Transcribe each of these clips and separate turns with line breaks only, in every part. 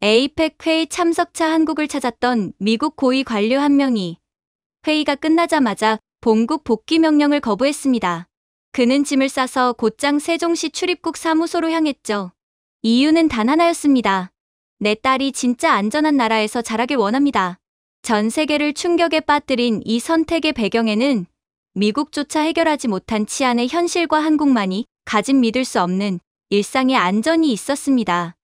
에이펙 회의 참석차 한국을 찾았던 미국 고위 관료 한 명이 회의가 끝나자마자 본국 복귀 명령을 거부했습니다. 그는 짐을 싸서 곧장 세종시 출입국 사무소로 향했죠. 이유는 단 하나였습니다. 내 딸이 진짜 안전한 나라에서 자라길 원합니다. 전 세계를 충격에 빠뜨린 이 선택의 배경에는 미국조차 해결하지 못한 치안의 현실과 한국만이 가진 믿을 수 없는 일상의 안전이 있었습니다.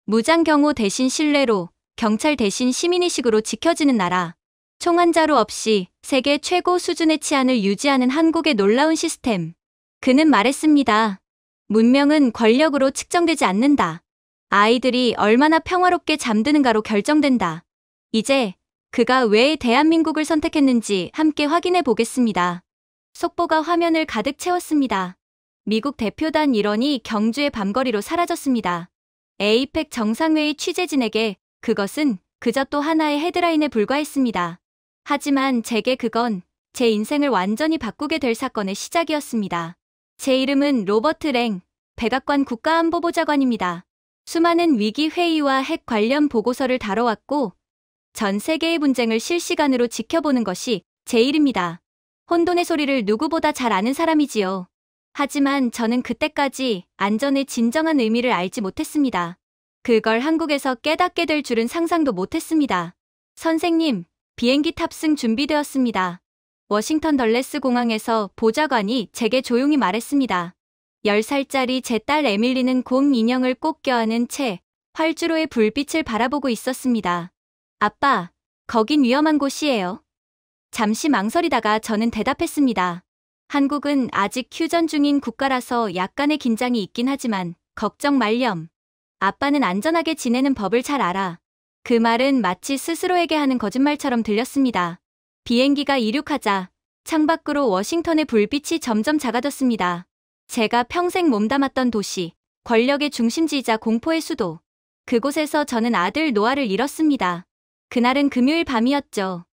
무장 경호 대신 신뢰로, 경찰 대신 시민의식으로 지켜지는 나라. 총환자로 없이 세계 최고 수준의 치안을 유지하는 한국의 놀라운 시스템. 그는 말했습니다. 문명은 권력으로 측정되지 않는다. 아이들이 얼마나 평화롭게 잠드는가로 결정된다. 이제 그가 왜 대한민국을 선택했는지 함께 확인해 보겠습니다. 속보가 화면을 가득 채웠습니다. 미국 대표단 일원이 경주의 밤거리로 사라졌습니다. 에이펙 정상회의 취재진에게 그것은 그저 또 하나의 헤드라인에 불과했습니다. 하지만 제게 그건 제 인생을 완전히 바꾸게 될 사건의 시작이었습니다. 제 이름은 로버트 랭, 백악관 국가안보보좌관입니다. 수많은 위기 회의와 핵 관련 보고서를 다뤄왔고 전 세계의 분쟁을 실시간으로 지켜보는 것이 제 일입니다. 혼돈의 소리를 누구보다 잘 아는 사람이지요. 하지만 저는 그때까지 안전의 진정한 의미를 알지 못했습니다. 그걸 한국에서 깨닫게 될 줄은 상상도 못했습니다. 선생님, 비행기 탑승 준비되었습니다. 워싱턴 덜레스 공항에서 보좌관이 제게 조용히 말했습니다. 10살짜리 제 딸 에밀리는 곰 인형을 꼭 껴안은 채 활주로의 불빛을 바라보고 있었습니다. 아빠, 거긴 위험한 곳이에요. 잠시 망설이다가 저는 대답했습니다. 한국은 아직 휴전 중인 국가라서 약간의 긴장이 있긴 하지만 걱정 말렴. 아빠는 안전하게 지내는 법을 잘 알아. 그 말은 마치 스스로에게 하는 거짓말처럼 들렸습니다. 비행기가 이륙하자 창밖으로 워싱턴의 불빛이 점점 작아졌습니다. 제가 평생 몸담았던 도시, 권력의 중심지이자 공포의 수도. 그곳에서 저는 아들 노아를 잃었습니다. 그날은 금요일 밤이었죠.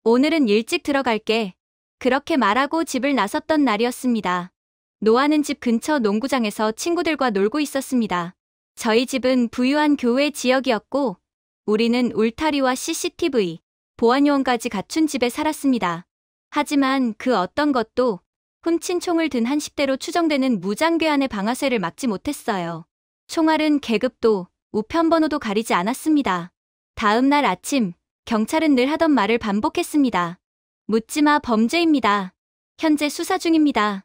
오늘은 일찍 들어갈게. 그렇게 말하고 집을 나섰던 날이었습니다. 노아는 집 근처 농구장에서 친구들과 놀고 있었습니다. 저희 집은 부유한 교외 지역이었고 우리는 울타리와 CCTV, 보안요원까지 갖춘 집에 살았습니다. 하지만 그 어떤 것도 훔친 총을 든 한 10대로 추정되는 무장괴한의 방아쇠를 막지 못했어요. 총알은 계급도 우편번호도 가리지 않았습니다. 다음 날 아침, 경찰은 늘 하던 말을 반복했습니다. 묻지마 범죄입니다. 현재 수사 중입니다.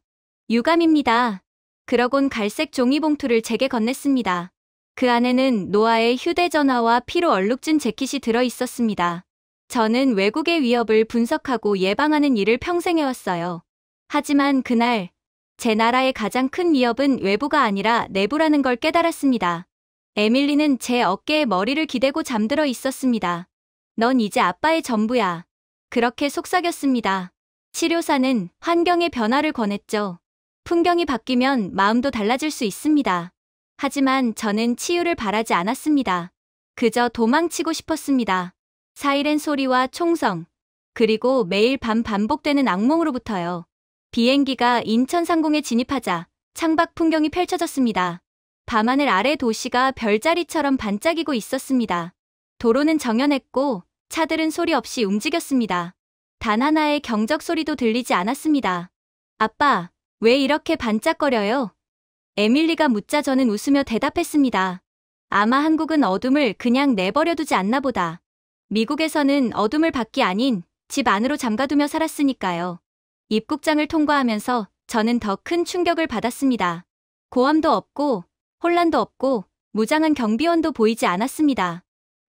유감입니다. 그러곤 갈색 종이봉투를 제게 건넸습니다. 그 안에는 노아의 휴대전화와 피로 얼룩진 재킷이 들어있었습니다. 저는 외국의 위협을 분석하고 예방하는 일을 평생 해왔어요. 하지만 그날 제 나라의 가장 큰 위협은 외부가 아니라 내부라는 걸 깨달았습니다. 에밀리는 제 어깨에 머리를 기대고 잠들어 있었습니다. 넌 이제 아빠의 전부야. 그렇게 속삭였습니다. 치료사는 환경의 변화를 권했죠. 풍경이 바뀌면 마음도 달라질 수 있습니다. 하지만 저는 치유를 바라지 않았습니다. 그저 도망치고 싶었습니다. 사이렌 소리와 총성, 그리고 매일 밤 반복되는 악몽으로부터요. 비행기가 인천 상공에 진입하자 창밖 풍경이 펼쳐졌습니다. 밤하늘 아래 도시가 별자리처럼 반짝이고 있었습니다. 도로는 정연했고 차들은 소리 없이 움직였습니다. 단 하나의 경적 소리도 들리지 않았습니다. 아빠, 왜 이렇게 반짝거려요? 에밀리가 묻자 저는 웃으며 대답했습니다. 아마 한국은 어둠을 그냥 내버려두지 않나 보다. 미국에서는 어둠을 밖이 아닌 집 안으로 잠가두며 살았으니까요. 입국장을 통과하면서 저는 더 큰 충격을 받았습니다. 고함도 없고 혼란도 없고 무장한 경비원도 보이지 않았습니다.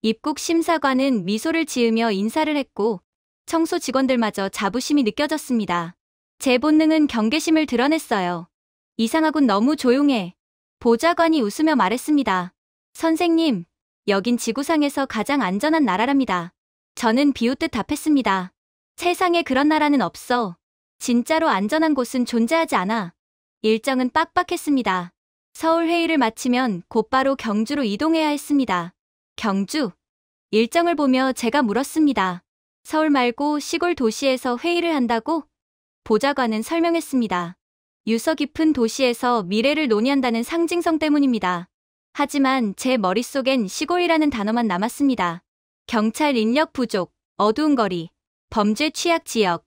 입국 심사관은 미소를 지으며 인사를 했고 청소 직원들마저 자부심이 느껴졌습니다. 제 본능은 경계심을 드러냈어요. 이상하군, 너무 조용해. 보좌관이 웃으며 말했습니다. 선생님, 여긴 지구상에서 가장 안전한 나라랍니다. 저는 비웃듯 답했습니다. 세상에 그런 나라는 없어. 진짜로 안전한 곳은 존재하지 않아. 일정은 빡빡했습니다. 서울 회의를 마치면 곧바로 경주로 이동해야 했습니다. 경주? 일정을 보며 제가 물었습니다. 서울 말고 시골 도시에서 회의를 한다고? 보좌관은 설명했습니다. 유서 깊은 도시에서 미래를 논의한다는 상징성 때문입니다. 하지만 제 머릿속엔 시골이라는 단어만 남았습니다. 경찰 인력 부족, 어두운 거리, 범죄 취약 지역.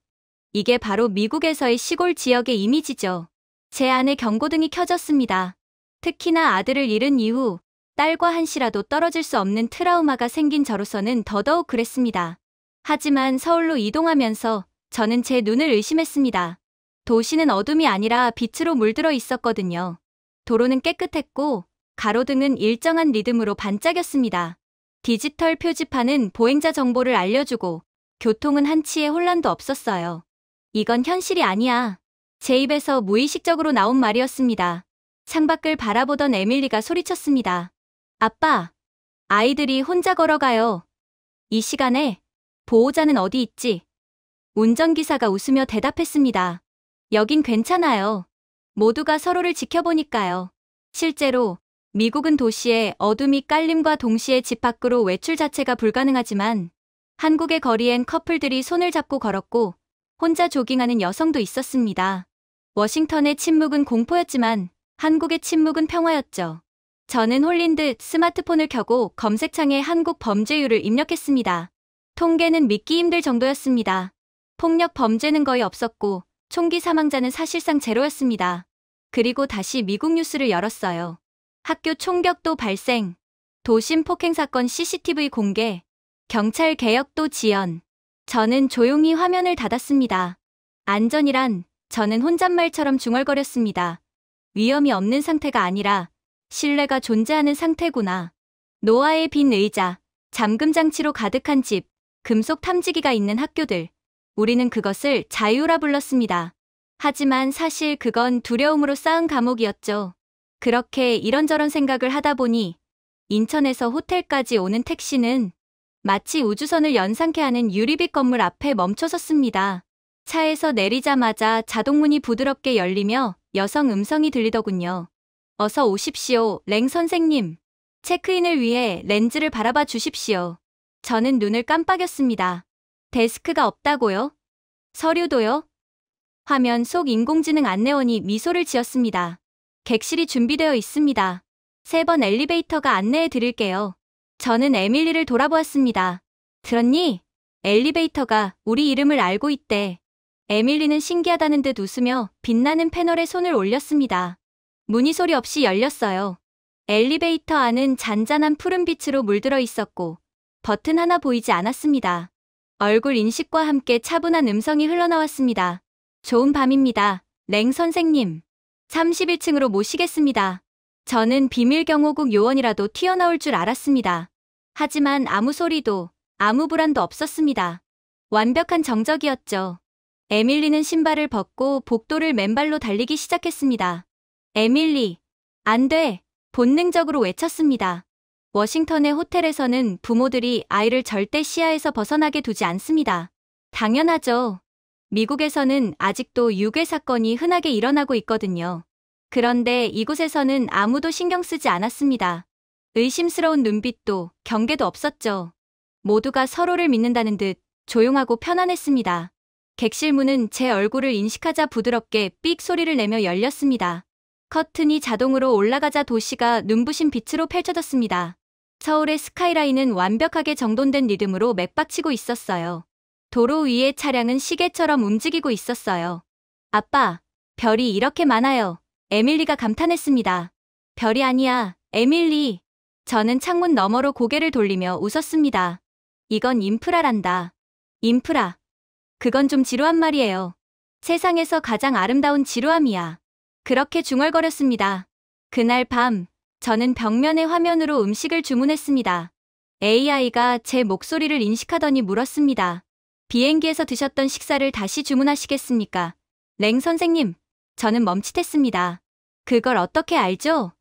이게 바로 미국에서의 시골 지역의 이미지죠. 제 안에 경고등이 켜졌습니다. 특히나 아들을 잃은 이후 딸과 한시라도 떨어질 수 없는 트라우마가 생긴 저로서는 더더욱 그랬습니다. 하지만 서울로 이동하면서 저는 제 눈을 의심했습니다. 도시는 어둠이 아니라 빛으로 물들어 있었거든요. 도로는 깨끗했고 가로등은 일정한 리듬으로 반짝였습니다. 디지털 표지판은 보행자 정보를 알려주고 교통은 한치의 혼란도 없었어요. 이건 현실이 아니야. 제 입에서 무의식적으로 나온 말이었습니다. 창밖을 바라보던 에밀리가 소리쳤습니다. 아빠, 아이들이 혼자 걸어가요. 이 시간에 보호자는 어디 있지? 운전기사가 웃으며 대답했습니다. 여긴 괜찮아요. 모두가 서로를 지켜보니까요. 실제로 미국은 도시의 어둠이 깔림과 동시에 집 밖으로 외출 자체가 불가능하지만 한국의 거리엔 커플들이 손을 잡고 걸었고 혼자 조깅하는 여성도 있었습니다. 워싱턴의 침묵은 공포였지만 한국의 침묵은 평화였죠. 저는 홀린 듯 스마트폰을 켜고 검색창에 한국 범죄율을 입력했습니다. 통계는 믿기 힘들 정도였습니다. 폭력 범죄는 거의 없었고 총기 사망자는 사실상 제로였습니다. 그리고 다시 미국 뉴스를 열었어요. 학교 총격도 발생, 도심 폭행 사건 CCTV 공개, 경찰 개혁도 지연. 저는 조용히 화면을 닫았습니다. 안전이란 저는 혼잣말처럼 중얼거렸습니다. 위험이 없는 상태가 아니라 신뢰가 존재하는 상태구나. 노아의 빈 의자, 잠금 장치로 가득한 집, 금속 탐지기가 있는 학교들. 우리는 그것을 자유라 불렀습니다. 하지만 사실 그건 두려움으로 쌓은 감옥이었죠. 그렇게 이런저런 생각을 하다 보니 인천에서 호텔까지 오는 택시는 마치 우주선을 연상케 하는 유리빛 건물 앞에 멈춰섰습니다. 차에서 내리자마자 자동문이 부드럽게 열리며 여성 음성이 들리더군요. 어서 오십시오, 랭 선생님. 체크인을 위해 렌즈를 바라봐 주십시오. 저는 눈을 깜빡였습니다. 데스크가 없다고요? 서류도요? 화면 속 인공지능 안내원이 미소를 지었습니다. 객실이 준비되어 있습니다. 3번 엘리베이터가 안내해 드릴게요. 저는 에밀리를 돌아보았습니다. 들었니? 엘리베이터가 우리 이름을 알고 있대. 에밀리는 신기하다는 듯 웃으며 빛나는 패널에 손을 올렸습니다. 문이 소리 없이 열렸어요. 엘리베이터 안은 잔잔한 푸른빛으로 물들어 있었고 버튼 하나 보이지 않았습니다. 얼굴 인식과 함께 차분한 음성이 흘러나왔습니다. 좋은 밤입니다, 랭 선생님. 31층으로 모시겠습니다. 저는 비밀경호국 요원이라도 튀어나올 줄 알았습니다. 하지만 아무 소리도, 아무 불안도 없었습니다. 완벽한 정적이었죠. 에밀리는 신발을 벗고 복도를 맨발로 달리기 시작했습니다. 에밀리, 안 돼! 본능적으로 외쳤습니다. 워싱턴의 호텔에서는 부모들이 아이를 절대 시야에서 벗어나게 두지 않습니다. 당연하죠. 미국에서는 아직도 유괴 사건이 흔하게 일어나고 있거든요. 그런데 이곳에서는 아무도 신경 쓰지 않았습니다. 의심스러운 눈빛도 경계도 없었죠. 모두가 서로를 믿는다는 듯 조용하고 편안했습니다. 객실 문은 제 얼굴을 인식하자 부드럽게 삑 소리를 내며 열렸습니다. 커튼이 자동으로 올라가자 도시가 눈부신 빛으로 펼쳐졌습니다. 서울의 스카이라인은 완벽하게 정돈된 리듬으로 맥박치고 있었어요. 도로 위의 차량은 시계처럼 움직이고 있었어요. 아빠, 별이 이렇게 많아요. 에밀리가 감탄했습니다. 별이 아니야, 에밀리. 저는 창문 너머로 고개를 돌리며 웃었습니다. 이건 인프라란다. 인프라. 그건 좀 지루한 말이에요. 세상에서 가장 아름다운 지루함이야. 그렇게 중얼거렸습니다. 그날 밤, 저는 벽면의 화면으로 음식을 주문했습니다. AI가 제 목소리를 인식하더니 물었습니다. 비행기에서 드셨던 식사를 다시 주문하시겠습니까? 랭 선생님, 저는 멈칫했습니다. 그걸 어떻게 알죠?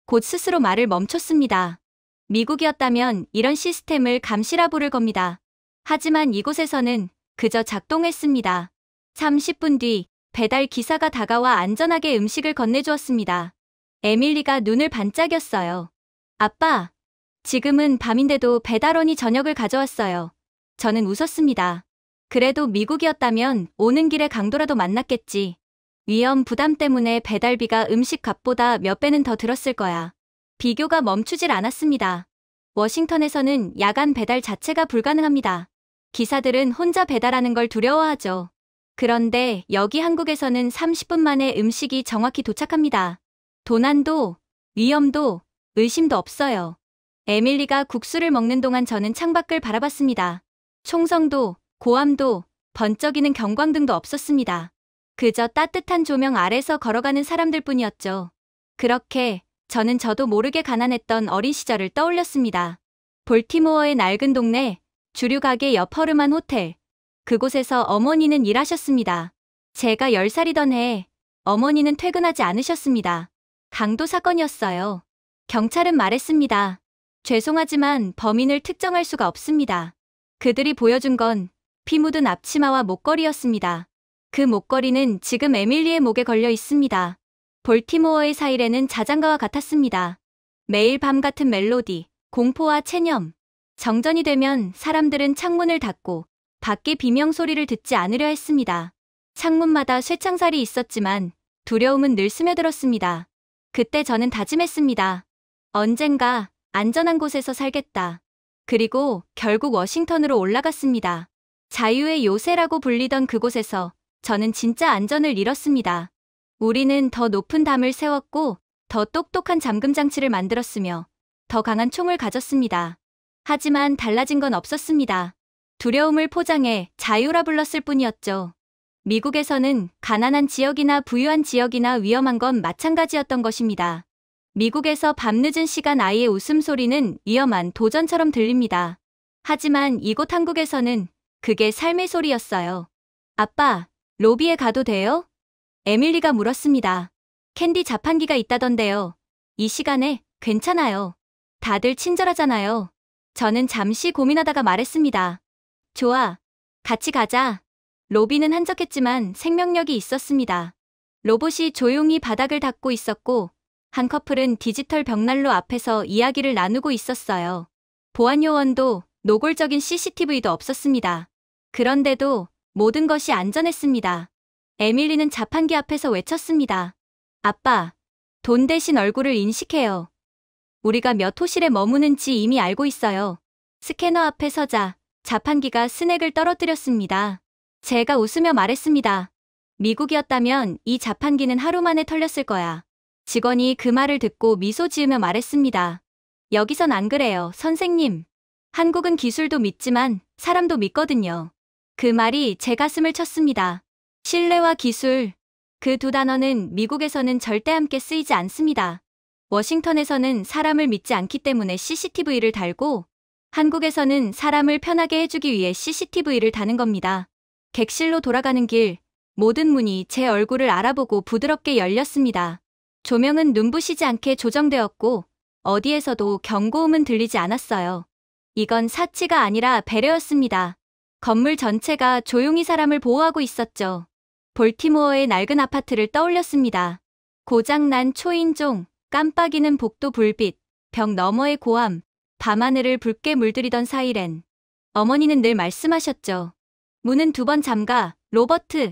곧 스스로 말을 멈췄습니다. 미국이었다면 이런 시스템을 감시라 부를 겁니다. 하지만 이곳에서는 그저 작동했습니다. 30분 뒤 배달 기사가 다가와 안전하게 음식을 건네주었습니다. 에밀리가 눈을 반짝였어요. 아빠, 지금은 밤인데도 배달원이 저녁을 가져왔어요. 저는 웃었습니다. 그래도 미국이었다면 오는 길에 강도라도 만났겠지. 위험 부담 때문에 배달비가 음식 값보다 몇 배는 더 들었을 거야. 비교가 멈추질 않았습니다. 워싱턴에서는 야간 배달 자체가 불가능합니다. 기사들은 혼자 배달하는 걸 두려워하죠. 그런데 여기 한국에서는 30분 만에 음식이 정확히 도착합니다. 도난도, 위험도, 의심도 없어요. 에밀리가 국수를 먹는 동안 저는 창밖을 바라봤습니다. 총성도, 고함도, 번쩍이는 경광등도 없었습니다. 그저 따뜻한 조명 아래서 걸어가는 사람들 뿐이었죠. 그렇게 저는 저도 모르게 가난했던 어린 시절을 떠올렸습니다. 볼티모어의 낡은 동네, 주류 가게 옆 허름한 호텔. 그곳에서 어머니는 일하셨습니다. 제가 10살이던 해 어머니는 퇴근하지 않으셨습니다. 강도 사건이었어요. 경찰은 말했습니다. 죄송하지만 범인을 특정할 수가 없습니다. 그들이 보여준 건 피 묻은 앞치마와 목걸이였습니다. 그 목걸이는 지금 에밀리의 목에 걸려 있습니다. 볼티모어의 사이렌은 자장가와 같았습니다. 매일 밤 같은 멜로디, 공포와 체념. 정전이 되면 사람들은 창문을 닫고 밖의 비명소리를 듣지 않으려 했습니다. 창문마다 쇠창살이 있었지만 두려움은 늘 스며들었습니다. 그때 저는 다짐했습니다. 언젠가 안전한 곳에서 살겠다. 그리고 결국 워싱턴으로 올라갔습니다. 자유의 요새라고 불리던 그곳에서 저는 진짜 안전을 잃었습니다. 우리는 더 높은 담을 세웠고 더 똑똑한 잠금 장치를 만들었으며 더 강한 총을 가졌습니다. 하지만 달라진 건 없었습니다. 두려움을 포장해 자유라 불렀을 뿐이었죠. 미국에서는 가난한 지역이나 부유한 지역이나 위험한 건 마찬가지였던 것입니다. 미국에서 밤늦은 시간 아이의 웃음소리는 위험한 도전처럼 들립니다. 하지만 이곳 한국에서는 그게 삶의 소리였어요. 아빠, 로비에 가도 돼요? 에밀리가 물었습니다. 캔디 자판기가 있다던데요. 이 시간에 괜찮아요. 다들 친절하잖아요. 저는 잠시 고민하다가 말했습니다. 좋아. 같이 가자. 로비는 한적했지만 생명력이 있었습니다. 로봇이 조용히 바닥을 닦고 있었고 한 커플은 디지털 벽난로 앞에서 이야기를 나누고 있었어요. 보안요원도 노골적인 CCTV도 없었습니다. 그런데도 모든 것이 안전했습니다. 에밀리는 자판기 앞에서 외쳤습니다. 아빠, 돈 대신 얼굴을 인식해요. 우리가 몇 호실에 머무는지 이미 알고 있어요. 스캐너 앞에 서자 자판기가 스낵을 떨어뜨렸습니다. 제가 웃으며 말했습니다. 미국이었다면 이 자판기는 하루 만에 털렸을 거야. 직원이 그 말을 듣고 미소 지으며 말했습니다. 여기선 안 그래요, 선생님. 한국은 기술도 믿지만 사람도 믿거든요. 그 말이 제 가슴을 쳤습니다. 신뢰와 기술, 그 두 단어는 미국에서는 절대 함께 쓰이지 않습니다. 워싱턴에서는 사람을 믿지 않기 때문에 CCTV를 달고 한국에서는 사람을 편하게 해주기 위해 CCTV를 다는 겁니다. 객실로 돌아가는 길, 모든 문이 제 얼굴을 알아보고 부드럽게 열렸습니다. 조명은 눈부시지 않게 조정되었고 어디에서도 경고음은 들리지 않았어요. 이건 사치가 아니라 배려였습니다. 건물 전체가 조용히 사람을 보호하고 있었죠. 볼티모어의 낡은 아파트를 떠올렸습니다. 고장난 초인종, 깜빡이는 복도 불빛, 벽 너머의 고함, 밤하늘을 붉게 물들이던 사이렌. 어머니는 늘 말씀하셨죠. 문은 2번 잠가, 로버트.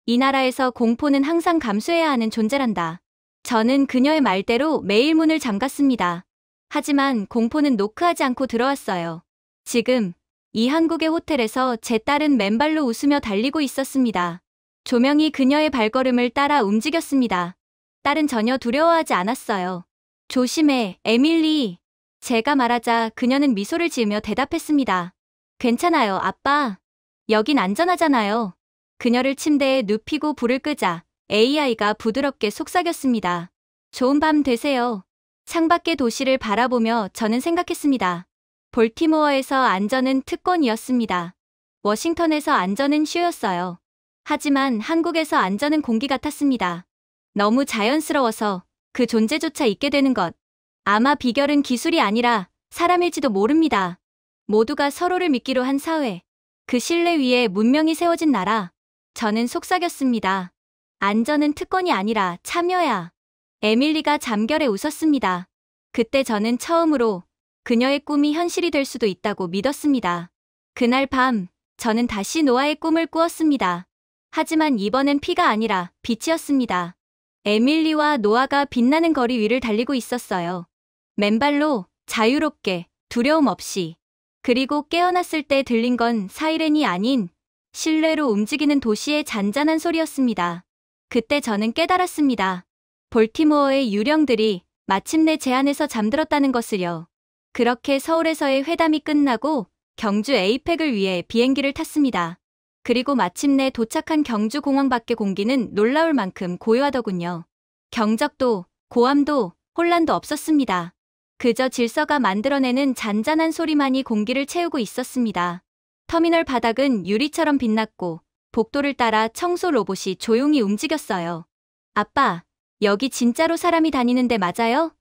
이 나라에서 공포는 항상 감수해야 하는 존재란다. 저는 그녀의 말대로 매일 문을 잠갔습니다. 하지만 공포는 노크하지 않고 들어왔어요. 지금 이 한국의 호텔에서 제 딸은 맨발로 웃으며 달리고 있었습니다. 조명이 그녀의 발걸음을 따라 움직였습니다. 딸은 전혀 두려워하지 않았어요. 조심해, 에밀리. 제가 말하자 그녀는 미소를 지으며 대답했습니다. 괜찮아요, 아빠. 여긴 안전하잖아요. 그녀를 침대에 눕히고 불을 끄자 AI가 부드럽게 속삭였습니다. 좋은 밤 되세요. 창밖의 도시를 바라보며 저는 생각했습니다. 볼티모어에서 안전은 특권이었습니다. 워싱턴에서 안전은 쇼였어요. 하지만 한국에서 안전은 공기 같았습니다. 너무 자연스러워서 그 존재조차 잊게 되는 것. 아마 비결은 기술이 아니라 사람일지도 모릅니다. 모두가 서로를 믿기로 한 사회. 그 신뢰 위에 문명이 세워진 나라. 저는 속삭였습니다. 안전은 특권이 아니라 참여야. 에밀리가 잠결에 웃었습니다. 그때 저는 처음으로 그녀의 꿈이 현실이 될 수도 있다고 믿었습니다. 그날 밤, 저는 다시 노아의 꿈을 꾸었습니다. 하지만 이번엔 피가 아니라 빛이었습니다. 에밀리와 노아가 빛나는 거리 위를 달리고 있었어요. 맨발로 자유롭게 두려움 없이. 그리고 깨어났을 때 들린 건 사이렌이 아닌 실내로 움직이는 도시의 잔잔한 소리였습니다. 그때 저는 깨달았습니다. 볼티모어의 유령들이 마침내 제 안에서 잠들었다는 것을요. 그렇게 서울에서의 회담이 끝나고 경주 에이펙을 위해 비행기를 탔습니다. 그리고 마침내 도착한 경주 공항 밖의 공기는 놀라울 만큼 고요하더군요. 경적도, 고함도, 혼란도 없었습니다. 그저 질서가 만들어내는 잔잔한 소리만이 공기를 채우고 있었습니다. 터미널 바닥은 유리처럼 빛났고 복도를 따라 청소 로봇이 조용히 움직였어요. 아빠, 여기 진짜로 사람이 다니는데 맞아요?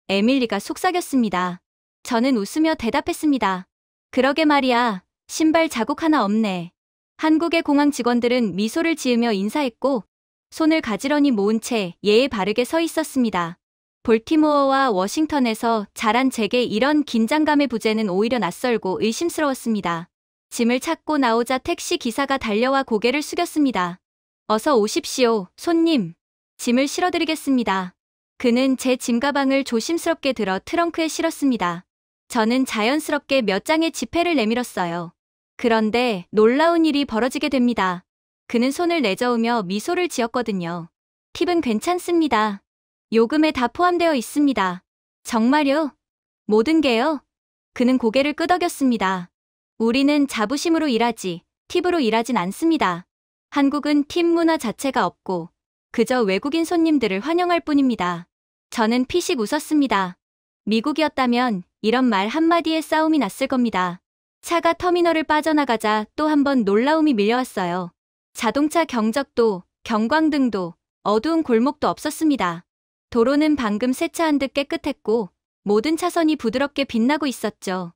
에밀리가 속삭였습니다. 저는 웃으며 대답했습니다. 그러게 말이야. 신발 자국 하나 없네. 한국의 공항 직원들은 미소를 지으며 인사했고 손을 가지런히 모은 채 예의 바르게 서 있었습니다. 볼티모어와 워싱턴에서 자란 제게 이런 긴장감의 부재는 오히려 낯설고 의심스러웠습니다. 짐을 찾고 나오자 택시 기사가 달려와 고개를 숙였습니다. 어서 오십시오, 손님. 짐을 실어드리겠습니다. 그는 제 짐가방을 조심스럽게 들어 트렁크에 실었습니다. 저는 자연스럽게 몇 장의 지폐를 내밀었어요. 그런데 놀라운 일이 벌어지게 됩니다. 그는 손을 내저으며 미소를 지었거든요. 팁은 괜찮습니다. 요금에 다 포함되어 있습니다. 정말요? 모든 게요? 그는 고개를 끄덕였습니다. 우리는 자부심으로 일하지, 팁으로 일하진 않습니다. 한국은 팁 문화 자체가 없고 그저 외국인 손님들을 환영할 뿐입니다. 저는 피식 웃었습니다. 미국이었다면 이런 말 한마디에 싸움이 났을 겁니다. 차가 터미널을 빠져나가자 또 한 번 놀라움이 밀려왔어요. 자동차 경적도, 경광등도, 어두운 골목도 없었습니다. 도로는 방금 세차한 듯 깨끗했고 모든 차선이 부드럽게 빛나고 있었죠.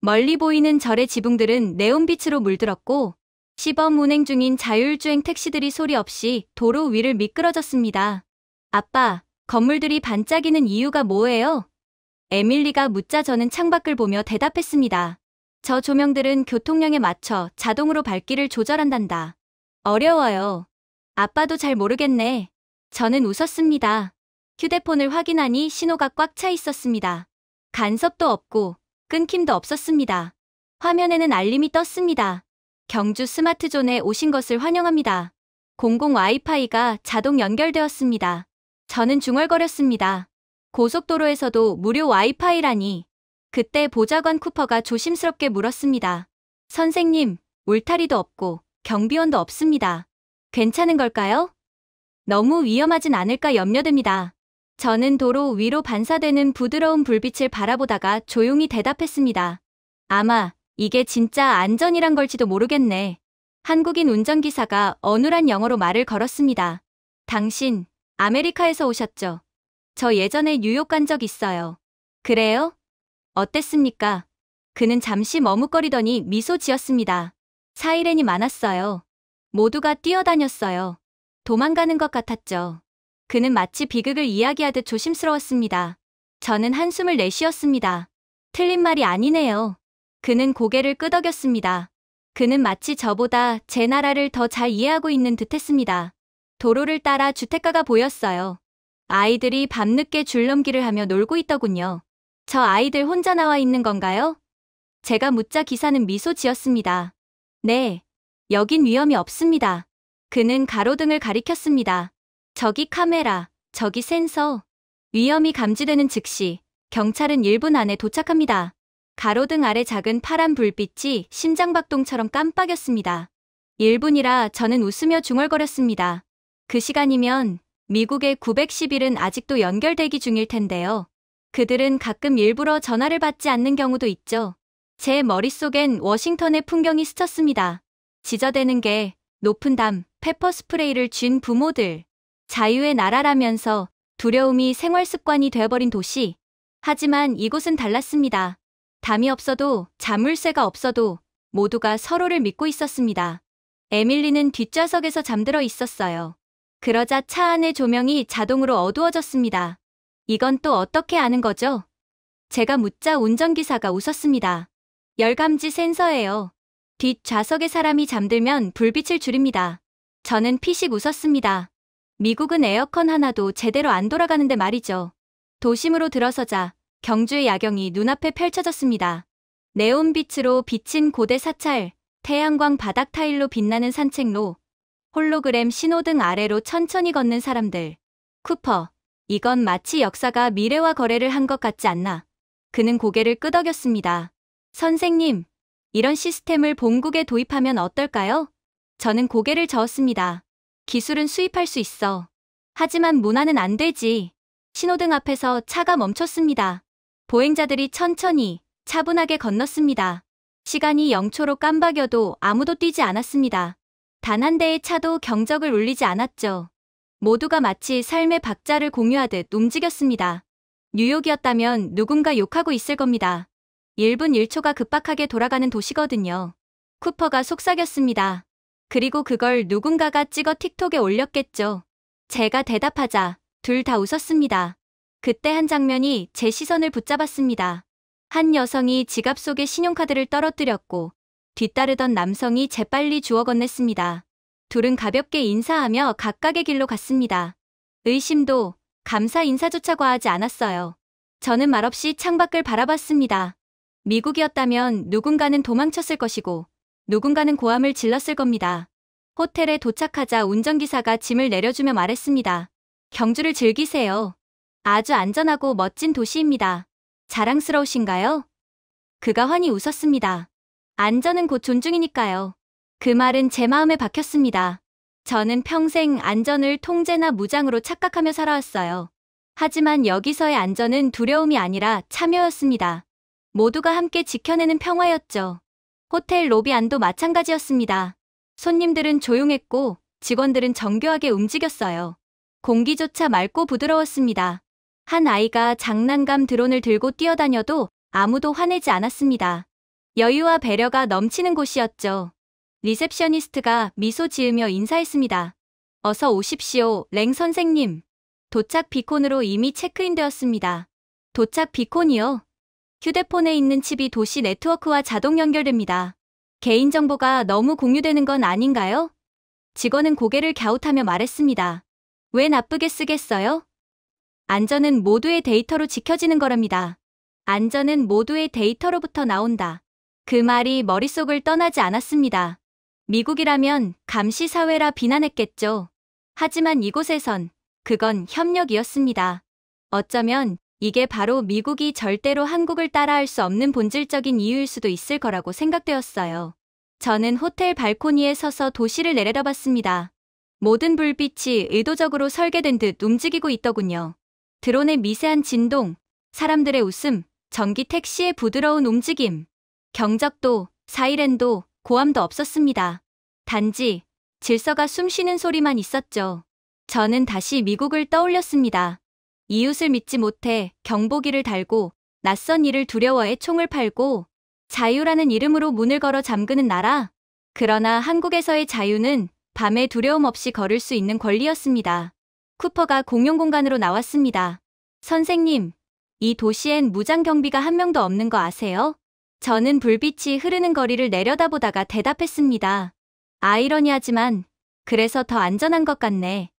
멀리 보이는 절의 지붕들은 네온빛으로 물들었고 시범 운행 중인 자율주행 택시들이 소리 없이 도로 위를 미끄러졌습니다. 아빠, 건물들이 반짝이는 이유가 뭐예요? 에밀리가 묻자 저는 창밖을 보며 대답했습니다. 저 조명들은 교통량에 맞춰 자동으로 밝기를 조절한단다. 어려워요. 아빠도 잘 모르겠네. 저는 웃었습니다. 휴대폰을 확인하니 신호가 꽉 차 있었습니다. 간섭도 없고 끊김도 없었습니다. 화면에는 알림이 떴습니다. 경주 스마트존에 오신 것을 환영합니다. 공공 와이파이가 자동 연결되었습니다. 저는 중얼거렸습니다. 고속도로에서도 무료 와이파이라니. 그때 보좌관 쿠퍼가 조심스럽게 물었습니다. 선생님, 울타리도 없고 경비원도 없습니다. 괜찮은 걸까요? 너무 위험하진 않을까 염려됩니다. 저는 도로 위로 반사되는 부드러운 불빛을 바라보다가 조용히 대답했습니다. 아마 이게 진짜 안전이란 걸지도 모르겠네. 한국인 운전기사가 어눌한 영어로 말을 걸었습니다. 당신, 아메리카에서 오셨죠? 저 예전에 뉴욕 간 적 있어요. 그래요? 어땠습니까? 그는 잠시 머뭇거리더니 미소 지었습니다. 사이렌이 많았어요. 모두가 뛰어다녔어요. 도망가는 것 같았죠. 그는 마치 비극을 이야기하듯 조심스러웠습니다. 저는 한숨을 내쉬었습니다. 틀린 말이 아니네요. 그는 고개를 끄덕였습니다. 그는 마치 저보다 제 나라를 더 잘 이해하고 있는 듯했습니다. 도로를 따라 주택가가 보였어요. 아이들이 밤늦게 줄넘기를 하며 놀고 있더군요. 저 아이들 혼자 나와 있는 건가요? 제가 묻자 기사는 미소 지었습니다. 네, 여긴 위험이 없습니다. 그는 가로등을 가리켰습니다. 저기 카메라, 저기 센서. 위험이 감지되는 즉시 경찰은 1분 안에 도착합니다. 가로등 아래 작은 파란 불빛이 심장박동처럼 깜빡였습니다. 1분이라 저는 웃으며 중얼거렸습니다. 그 시간이면 미국의 911은 아직도 연결 대기 중일 텐데요. 그들은 가끔 일부러 전화를 받지 않는 경우도 있죠. 제 머릿속엔 워싱턴의 풍경이 스쳤습니다. 지저대는 게 높은 담, 페퍼 스프레이를 쥔 부모들. 자유의 나라라면서 두려움이 생활 습관이 되어버린 도시. 하지만 이곳은 달랐습니다. 담이 없어도 자물쇠가 없어도 모두가 서로를 믿고 있었습니다. 에밀리는 뒷좌석에서 잠들어 있었어요. 그러자 차 안의 조명이 자동으로 어두워졌습니다. 이건 또 어떻게 아는 거죠? 제가 묻자 운전기사가 웃었습니다. 열감지 센서예요. 뒷좌석에 사람이 잠들면 불빛을 줄입니다. 저는 피식 웃었습니다. 미국은 에어컨 하나도 제대로 안 돌아가는데 말이죠. 도심으로 들어서자 경주의 야경이 눈앞에 펼쳐졌습니다. 네온빛으로 비친 고대 사찰, 태양광 바닥 타일로 빛나는 산책로, 홀로그램 신호등 아래로 천천히 걷는 사람들. 쿠퍼, 이건 마치 역사가 미래와 거래를 한 것 같지 않나. 그는 고개를 끄덕였습니다. 선생님, 이런 시스템을 본국에 도입하면 어떨까요? 저는 고개를 저었습니다. 기술은 수입할 수 있어. 하지만 문화는 안 되지. 신호등 앞에서 차가 멈췄습니다. 보행자들이 천천히, 차분하게 건넜습니다. 시간이 0초로 깜박여도 아무도 뛰지 않았습니다. 단 한 대의 차도 경적을 울리지 않았죠. 모두가 마치 삶의 박자를 공유하듯 움직였습니다. 뉴욕이었다면 누군가 욕하고 있을 겁니다. 1분 1초가 급박하게 돌아가는 도시거든요. 쿠퍼가 속삭였습니다. 그리고 그걸 누군가가 찍어 틱톡에 올렸겠죠. 제가 대답하자 둘 다 웃었습니다. 그때 한 장면이 제 시선을 붙잡았습니다. 한 여성이 지갑 속에 신용카드를 떨어뜨렸고 뒤따르던 남성이 재빨리 주워 건넸습니다. 둘은 가볍게 인사하며 각각의 길로 갔습니다. 의심도 감사 인사조차 과하지 않았어요. 저는 말없이 창밖을 바라봤습니다. 미국이었다면 누군가는 도망쳤을 것이고 누군가는 고함을 질렀을 겁니다. 호텔에 도착하자 운전기사가 짐을 내려주며 말했습니다. 경주를 즐기세요. 아주 안전하고 멋진 도시입니다. 자랑스러우신가요? 그가 환히 웃었습니다. 안전은 곧 존중이니까요. 그 말은 제 마음에 박혔습니다. 저는 평생 안전을 통제나 무장으로 착각하며 살아왔어요. 하지만 여기서의 안전은 두려움이 아니라 참여였습니다. 모두가 함께 지켜내는 평화였죠. 호텔 로비 안도 마찬가지였습니다. 손님들은 조용했고 직원들은 정교하게 움직였어요. 공기조차 맑고 부드러웠습니다. 한 아이가 장난감 드론을 들고 뛰어다녀도 아무도 화내지 않았습니다. 여유와 배려가 넘치는 곳이었죠. 리셉셔니스트가 미소 지으며 인사했습니다. 어서 오십시오, 랭 선생님. 도착 비콘으로 이미 체크인되었습니다. 도착 비콘이요? 휴대폰에 있는 칩이 도시 네트워크와 자동 연결됩니다. 개인정보가 너무 공유되는 건 아닌가요? 직원은 고개를 갸웃하며 말했습니다. 왜 나쁘게 쓰겠어요? 안전은 모두의 데이터로 지켜지는 거랍니다. 안전은 모두의 데이터로부터 나온다. 그 말이 머릿속을 떠나지 않았습니다. 미국이라면 감시사회라 비난했겠죠. 하지만 이곳에선 그건 협력이었습니다. 어쩌면 이게 바로 미국이 절대로 한국을 따라할 수 없는 본질적인 이유일 수도 있을 거라고 생각되었어요. 저는 호텔 발코니에 서서 도시를 내려다봤습니다. 모든 불빛이 의도적으로 설계된 듯 움직이고 있더군요. 드론의 미세한 진동, 사람들의 웃음, 전기 택시의 부드러운 움직임, 경적도, 사이렌도, 고함도 없었습니다. 단지 질서가 숨쉬는 소리만 있었죠. 저는 다시 미국을 떠올렸습니다. 이웃을 믿지 못해 경보기를 달고 낯선 이를 두려워해 총을 팔고 자유라는 이름으로 문을 걸어 잠그는 나라. 그러나 한국에서의 자유는 밤에 두려움 없이 걸을 수 있는 권리였습니다. 쿠퍼가 공용공간으로 나왔습니다. 선생님, 이 도시엔 무장 경비가 한 명도 없는 거 아세요? 저는 불빛이 흐르는 거리를 내려다보다가 대답했습니다. 아이러니하지만 그래서 더 안전한 것 같네.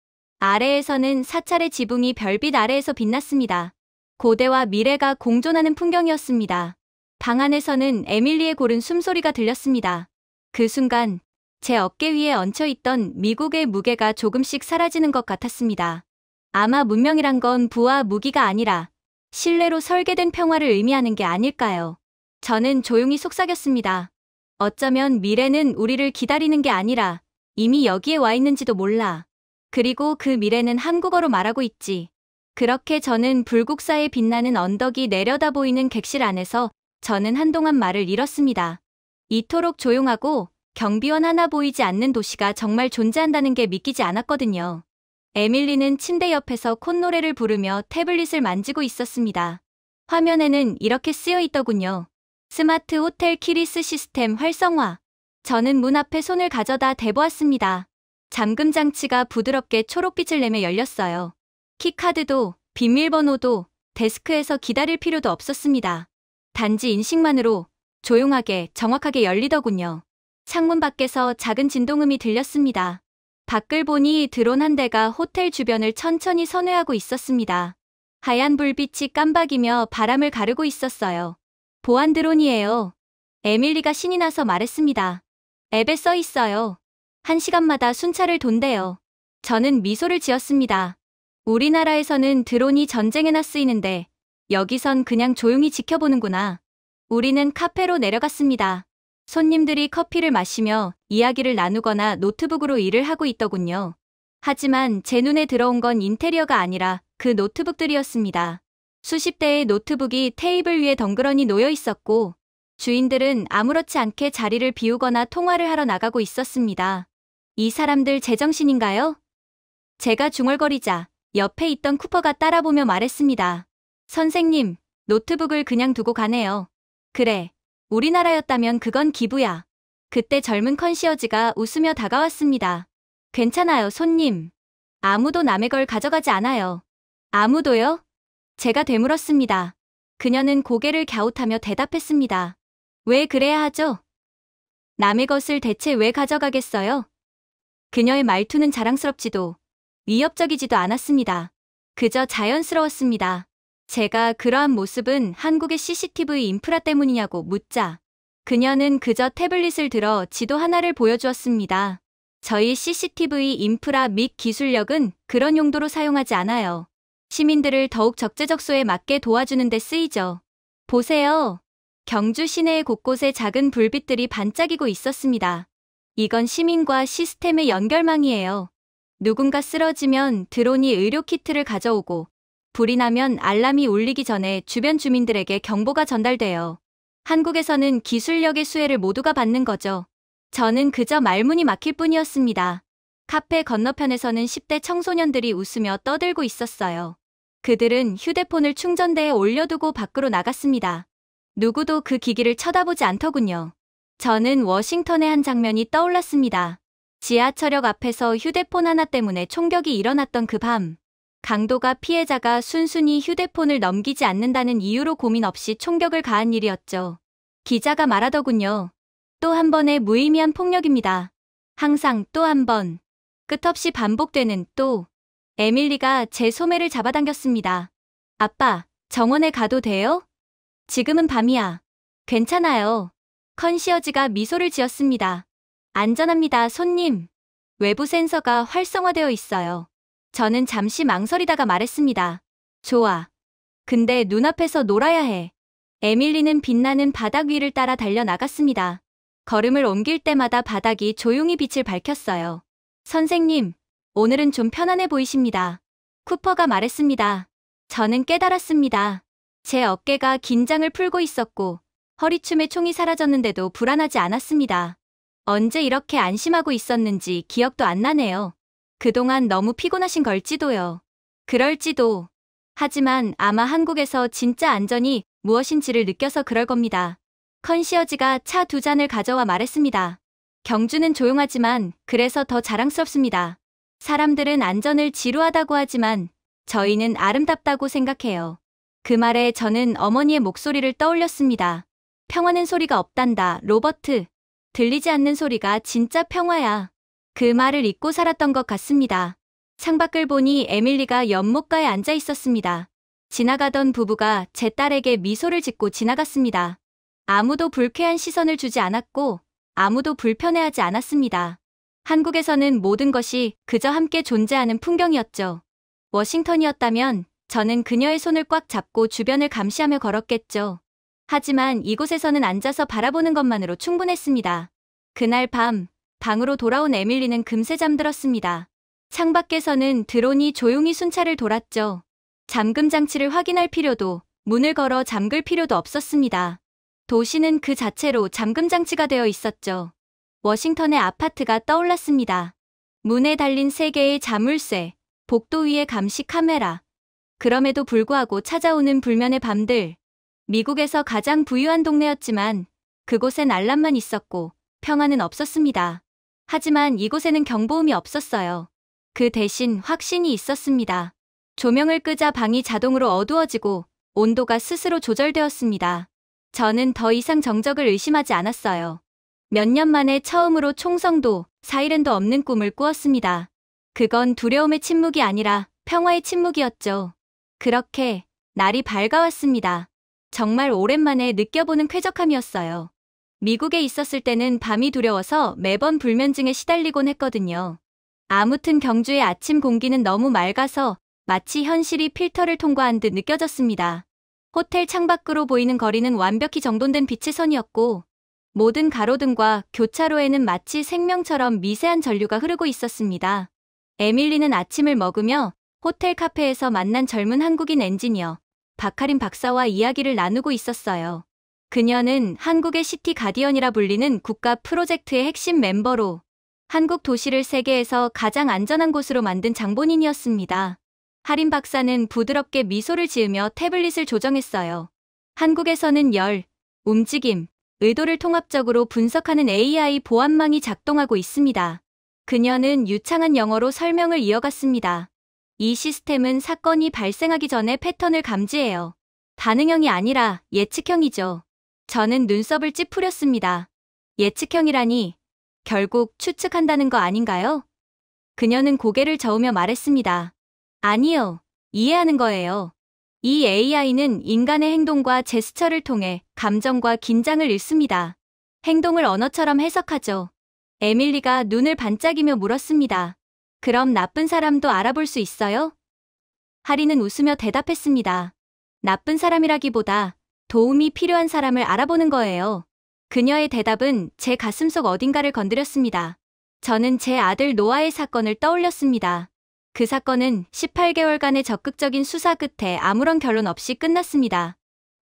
아래에서는 사찰의 지붕이 별빛 아래에서 빛났습니다. 고대와 미래가 공존하는 풍경이었습니다. 방 안에서는 에밀리의 고른 숨소리가 들렸습니다. 그 순간 제 어깨 위에 얹혀있던 미국의 무게가 조금씩 사라지는 것 같았습니다. 아마 문명이란 건 부와 무기가 아니라 신뢰로 설계된 평화를 의미하는 게 아닐까요? 저는 조용히 속삭였습니다. 어쩌면 미래는 우리를 기다리는 게 아니라 이미 여기에 와 있는지도 몰라. 그리고 그 미래는 한국어로 말하고 있지. 그렇게 저는 불국사에 빛나는 언덕이 내려다 보이는 객실 안에서 저는 한동안 말을 잃었습니다. 이토록 조용하고 경비원 하나 보이지 않는 도시가 정말 존재한다는 게 믿기지 않았거든요. 에밀리는 침대 옆에서 콧노래를 부르며 태블릿을 만지고 있었습니다. 화면에는 이렇게 쓰여 있더군요. 스마트 호텔 키리스 시스템 활성화. 저는 문 앞에 손을 가져다 대보았습니다. 잠금 장치가 부드럽게 초록빛을 내며 열렸어요. 키카드도 비밀번호도 데스크에서 기다릴 필요도 없었습니다. 단지 인식만으로 조용하게 정확하게 열리더군요. 창문 밖에서 작은 진동음이 들렸습니다. 밖을 보니 드론 한 대가 호텔 주변을 천천히 선회하고 있었습니다. 하얀 불빛이 깜박이며 바람을 가르고 있었어요. 보안 드론이에요. 에밀리가 신이 나서 말했습니다. 앱에 써 있어요. 1시간마다 순찰을 돈대요. 저는 미소를 지었습니다. 우리나라에서는 드론이 전쟁에나 쓰이는데 여기선 그냥 조용히 지켜보는구나. 우리는 카페로 내려갔습니다. 손님들이 커피를 마시며 이야기를 나누거나 노트북으로 일을 하고 있더군요. 하지만 제 눈에 들어온 건 인테리어가 아니라 그 노트북들이었습니다. 수십 대의 노트북이 테이블 위에 덩그러니 놓여 있었고 주인들은 아무렇지 않게 자리를 비우거나 통화를 하러 나가고 있었습니다. 이 사람들 제정신인가요? 제가 중얼거리자 옆에 있던 쿠퍼가 따라보며 말했습니다. 선생님, 노트북을 그냥 두고 가네요. 그래, 우리나라였다면 그건 기부야. 그때 젊은 컨시어지가 웃으며 다가왔습니다. 괜찮아요, 손님. 아무도 남의 걸 가져가지 않아요. 아무도요? 제가 되물었습니다. 그녀는 고개를 갸웃하며 대답했습니다. 왜 그래야 하죠? 남의 것을 대체 왜 가져가겠어요? 그녀의 말투는 자랑스럽지도 위협적이지도 않았습니다. 그저 자연스러웠습니다. 제가 그러한 모습은 한국의 CCTV 인프라 때문이냐고 묻자 그녀는 그저 태블릿을 들어 지도 하나를 보여주었습니다. 저희 CCTV 인프라 및 기술력은 그런 용도로 사용하지 않아요. 시민들을 더욱 적재적소에 맞게 도와주는 데 쓰이죠. 보세요. 경주 시내의 곳곳에 작은 불빛들이 반짝이고 있었습니다. 이건 시민과 시스템의 연결망이에요. 누군가 쓰러지면 드론이 의료 키트를 가져오고 불이 나면 알람이 울리기 전에 주변 주민들에게 경보가 전달돼요. 한국에서는 기술력의 수혜를 모두가 받는 거죠. 저는 그저 말문이 막힐 뿐이었습니다. 카페 건너편에서는 10대 청소년들이 웃으며 떠들고 있었어요. 그들은 휴대폰을 충전대에 올려두고 밖으로 나갔습니다. 누구도 그 기기를 쳐다보지 않더군요. 저는 워싱턴의 한 장면이 떠올랐습니다. 지하철역 앞에서 휴대폰 하나 때문에 총격이 일어났던 그 밤. 강도가 피해자가 순순히 휴대폰을 넘기지 않는다는 이유로 고민 없이 총격을 가한 일이었죠. 기자가 말하더군요. 또 한 번의 무의미한 폭력입니다. 항상 또 한 번. 끝없이 반복되는 또. 에밀리가 제 소매를 잡아당겼습니다. 아빠, 정원에 가도 돼요? 지금은 밤이야. 괜찮아요. 컨시어지가 미소를 지었습니다. 안전합니다, 손님. 외부 센서가 활성화되어 있어요. 저는 잠시 망설이다가 말했습니다. 좋아. 근데 눈앞에서 놀아야 해. 에밀리는 빛나는 바닥 위를 따라 달려나갔습니다. 걸음을 옮길 때마다 바닥이 조용히 빛을 밝혔어요. 선생님, 오늘은 좀 편안해 보이십니다. 쿠퍼가 말했습니다. 저는 깨달았습니다. 제 어깨가 긴장을 풀고 있었고 허리춤에 총이 사라졌는데도 불안하지 않았습니다. 언제 이렇게 안심하고 있었는지 기억도 안 나네요. 그동안 너무 피곤하신 걸지도요. 그럴지도. 하지만 아마 한국에서 진짜 안전이 무엇인지를 느껴서 그럴 겁니다. 컨시어지가 차 2잔을 가져와 말했습니다. 경주는 조용하지만 그래서 더 자랑스럽습니다. 사람들은 안전을 지루하다고 하지만 저희는 아름답다고 생각해요. 그 말에 저는 어머니의 목소리를 떠올렸습니다. 평화는 소리가 없단다, 로버트. 들리지 않는 소리가 진짜 평화야. 그 말을 잊고 살았던 것 같습니다. 창밖을 보니 에밀리가 연못가에 앉아 있었습니다. 지나가던 부부가 제 딸에게 미소를 짓고 지나갔습니다. 아무도 불쾌한 시선을 주지 않았고 아무도 불편해하지 않았습니다. 한국에서는 모든 것이 그저 함께 존재하는 풍경이었죠. 워싱턴이었다면 저는 그녀의 손을 꽉 잡고 주변을 감시하며 걸었겠죠. 하지만 이곳에서는 앉아서 바라보는 것만으로 충분했습니다. 그날 밤, 방으로 돌아온 에밀리는 금세 잠들었습니다. 창밖에서는 드론이 조용히 순찰을 돌았죠. 잠금 장치를 확인할 필요도, 문을 걸어 잠글 필요도 없었습니다. 도시는 그 자체로 잠금 장치가 되어 있었죠. 워싱턴의 아파트가 떠올랐습니다. 문에 달린 3개의 자물쇠, 복도 위에 감시 카메라. 그럼에도 불구하고 찾아오는 불면의 밤들. 미국에서 가장 부유한 동네였지만 그곳엔 알람만 있었고 평화는 없었습니다. 하지만 이곳에는 경보음이 없었어요. 그 대신 확신이 있었습니다. 조명을 끄자 방이 자동으로 어두워지고 온도가 스스로 조절되었습니다. 저는 더 이상 정적을 의심하지 않았어요. 몇 년 만에 처음으로 총성도, 사이렌도 없는 꿈을 꾸었습니다. 그건 두려움의 침묵이 아니라 평화의 침묵이었죠. 그렇게 날이 밝아왔습니다. 정말 오랜만에 느껴보는 쾌적함이었어요. 미국에 있었을 때는 밤이 두려워서 매번 불면증에 시달리곤 했거든요. 아무튼 경주의 아침 공기는 너무 맑아서 마치 현실이 필터를 통과한 듯 느껴졌습니다. 호텔 창밖으로 보이는 거리는 완벽히 정돈된 빛의 선이었고 모든 가로등과 교차로에는 마치 생명처럼 미세한 전류가 흐르고 있었습니다. 에밀리는 아침을 먹으며 호텔 카페에서 만난 젊은 한국인 엔지니어 박하린 박사와 이야기를 나누고 있었어요. 그녀는 한국의 시티 가디언이라 불리는 국가 프로젝트의 핵심 멤버로 한국 도시를 세계에서 가장 안전한 곳으로 만든 장본인이었습니다. 하린 박사는 부드럽게 미소를 지으며 태블릿을 조정했어요. 한국에서는 열, 움직임, 의도를 통합적으로 분석하는 AI 보안망이 작동하고 있습니다. 그녀는 유창한 영어로 설명을 이어갔습니다. 이 시스템은 사건이 발생하기 전에 패턴을 감지해요. 반응형이 아니라 예측형이죠. 저는 눈썹을 찌푸렸습니다. 예측형이라니 결국 추측한다는 거 아닌가요? 그녀는 고개를 저으며 말했습니다. 아니요, 이해하는 거예요. 이 AI는 인간의 행동과 제스처를 통해 감정과 긴장을 읽습니다. 행동을 언어처럼 해석하죠. 에밀리가 눈을 반짝이며 물었습니다. 그럼 나쁜 사람도 알아볼 수 있어요? 하리는 웃으며 대답했습니다. 나쁜 사람이라기보다 도움이 필요한 사람을 알아보는 거예요. 그녀의 대답은 제 가슴속 어딘가를 건드렸습니다. 저는 제 아들 노아의 사건을 떠올렸습니다. 그 사건은 18개월간의 적극적인 수사 끝에 아무런 결론 없이 끝났습니다.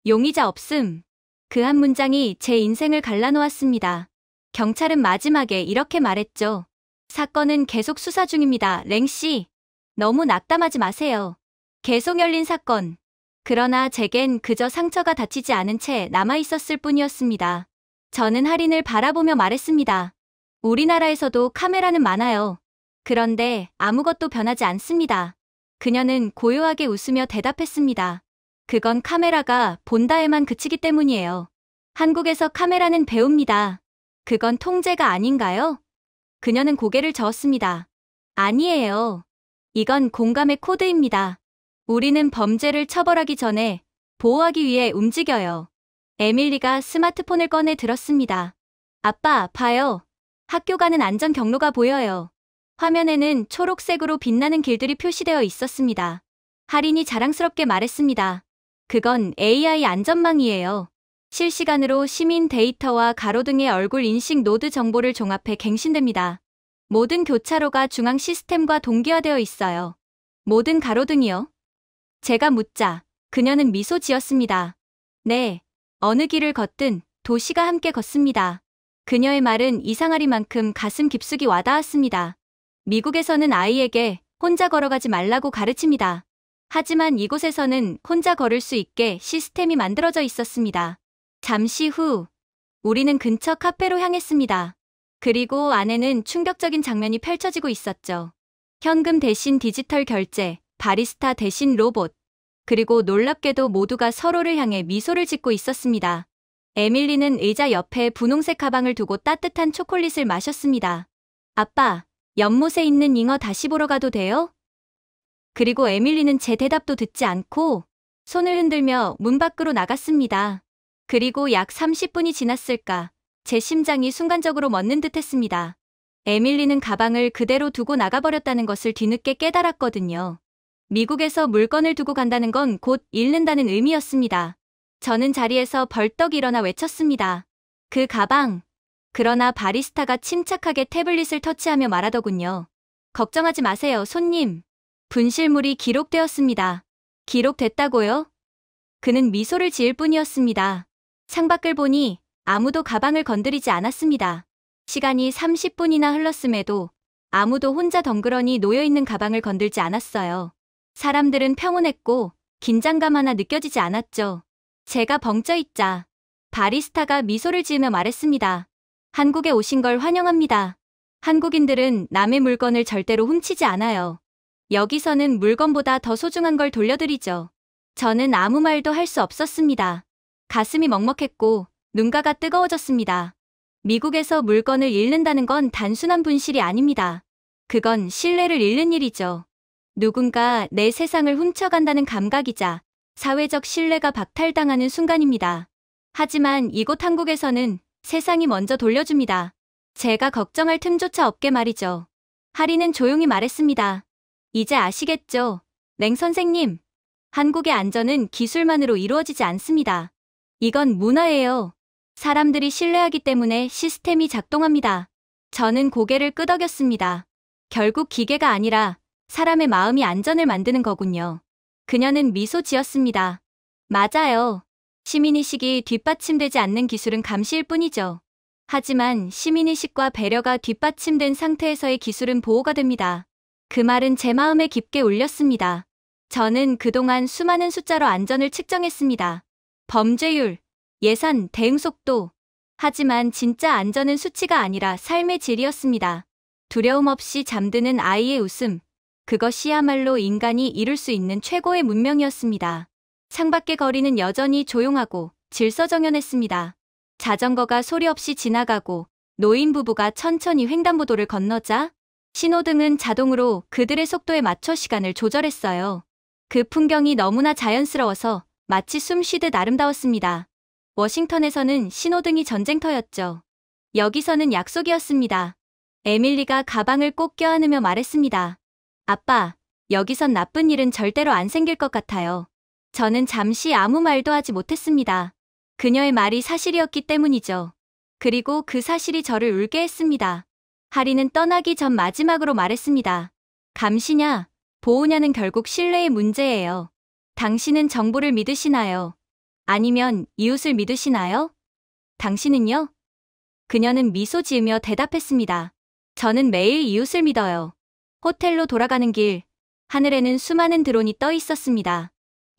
용의자 없음. 그 한 문장이 제 인생을 갈라놓았습니다. 경찰은 마지막에 이렇게 말했죠. 사건은 계속 수사 중입니다. 랭씨. 너무 낙담하지 마세요. 계속 열린 사건. 그러나 제겐 그저 상처가 다치지 않은 채 남아있었을 뿐이었습니다. 저는 하린을 바라보며 말했습니다. 우리나라에서도 카메라는 많아요. 그런데 아무것도 변하지 않습니다. 그녀는 고요하게 웃으며 대답했습니다. 그건 카메라가 본다에만 그치기 때문이에요. 한국에서 카메라는 배웁니다. 그건 통제가 아닌가요? 그녀는 고개를 저었습니다. 아니에요. 이건 공감의 코드입니다. 우리는 범죄를 처벌하기 전에 보호하기 위해 움직여요. 에밀리가 스마트폰을 꺼내 들었습니다. 아빠, 봐요. 학교 가는 안전 경로가 보여요. 화면에는 초록색으로 빛나는 길들이 표시되어 있었습니다. 하린이 자랑스럽게 말했습니다. 그건 AI 안전망이에요. 실시간으로 시민 데이터와 가로등의 얼굴 인식 노드 정보를 종합해 갱신됩니다. 모든 교차로가 중앙 시스템과 동기화되어 있어요. 모든 가로등이요? 제가 묻자 그녀는 미소 지었습니다. 네, 어느 길을 걷든 도시가 함께 걷습니다. 그녀의 말은 이상하리만큼 가슴 깊숙이 와닿았습니다. 미국에서는 아이에게 혼자 걸어가지 말라고 가르칩니다. 하지만 이곳에서는 혼자 걸을 수 있게 시스템이 만들어져 있었습니다. 잠시 후 우리는 근처 카페로 향했습니다. 그리고 안에는 충격적인 장면이 펼쳐지고 있었죠. 현금 대신 디지털 결제, 바리스타 대신 로봇, 그리고 놀랍게도 모두가 서로를 향해 미소를 짓고 있었습니다. 에밀리는 의자 옆에 분홍색 가방을 두고 따뜻한 초콜릿을 마셨습니다. 아빠, 연못에 있는 잉어 다시 보러 가도 돼요? 그리고 에밀리는 제 대답도 듣지 않고 손을 흔들며 문 밖으로 나갔습니다. 그리고 약 30분이 지났을까 제 심장이 순간적으로 멎는 듯했습니다. 에밀리는 가방을 그대로 두고 나가버렸다는 것을 뒤늦게 깨달았거든요. 미국에서 물건을 두고 간다는 건 곧 잃는다는 의미였습니다. 저는 자리에서 벌떡 일어나 외쳤습니다. 그 가방. 그러나 바리스타가 침착하게 태블릿을 터치하며 말하더군요. 걱정하지 마세요, 손님. 분실물이 기록되었습니다. 기록됐다고요? 그는 미소를 지을 뿐이었습니다. 창밖을 보니 아무도 가방을 건드리지 않았습니다. 시간이 30분이나 흘렀음에도 아무도 혼자 덩그러니 놓여있는 가방을 건들지 않았어요. 사람들은 평온했고 긴장감 하나 느껴지지 않았죠. 제가 벙쪄있자 바리스타가 미소를 지으며 말했습니다. 한국에 오신 걸 환영합니다. 한국인들은 남의 물건을 절대로 훔치지 않아요. 여기서는 물건보다 더 소중한 걸 돌려드리죠. 저는 아무 말도 할 수 없었습니다. 가슴이 먹먹했고 눈가가 뜨거워졌습니다. 미국에서 물건을 잃는다는 건 단순한 분실이 아닙니다. 그건 신뢰를 잃는 일이죠. 누군가 내 세상을 훔쳐간다는 감각이자 사회적 신뢰가 박탈당하는 순간입니다. 하지만 이곳 한국에서는 세상이 먼저 돌려줍니다. 제가 걱정할 틈조차 없게 말이죠. 하리는 조용히 말했습니다. 이제 아시겠죠? 랭 선생님. 한국의 안전은 기술만으로 이루어지지 않습니다. 이건 문화예요. 사람들이 신뢰하기 때문에 시스템이 작동합니다. 저는 고개를 끄덕였습니다. 결국 기계가 아니라 사람의 마음이 안전을 만드는 거군요. 그녀는 미소 지었습니다. 맞아요. 시민의식이 뒷받침되지 않는 기술은 감시일 뿐이죠. 하지만 시민의식과 배려가 뒷받침된 상태에서의 기술은 보호가 됩니다. 그 말은 제 마음에 깊게 울렸습니다. 저는 그동안 수많은 숫자로 안전을 측정했습니다. 범죄율, 예산, 대응 속도. 하지만 진짜 안전은 수치가 아니라 삶의 질이었습니다. 두려움 없이 잠드는 아이의 웃음. 그것이야말로 인간이 이룰 수 있는 최고의 문명이었습니다. 창밖의 거리는 여전히 조용하고 질서정연했습니다. 자전거가 소리 없이 지나가고 노인 부부가 천천히 횡단보도를 건너자 신호등은 자동으로 그들의 속도에 맞춰 시간을 조절했어요. 그 풍경이 너무나 자연스러워서 마치 숨 쉬듯 아름다웠습니다. 워싱턴에서는 신호등이 전쟁터였죠. 여기서는 약속이었습니다. 에밀리가 가방을 꼭 껴안으며 말했습니다. 아빠, 여기선 나쁜 일은 절대로 안 생길 것 같아요. 저는 잠시 아무 말도 하지 못했습니다. 그녀의 말이 사실이었기 때문이죠. 그리고 그 사실이 저를 울게 했습니다. 하리는 떠나기 전 마지막으로 말했습니다. 감시냐, 보호냐는 결국 신뢰의 문제예요. 당신은 정보를 믿으시나요? 아니면 이웃을 믿으시나요? 당신은요? 그녀는 미소 지으며 대답했습니다. 저는 매일 이웃을 믿어요. 호텔로 돌아가는 길, 하늘에는 수많은 드론이 떠 있었습니다.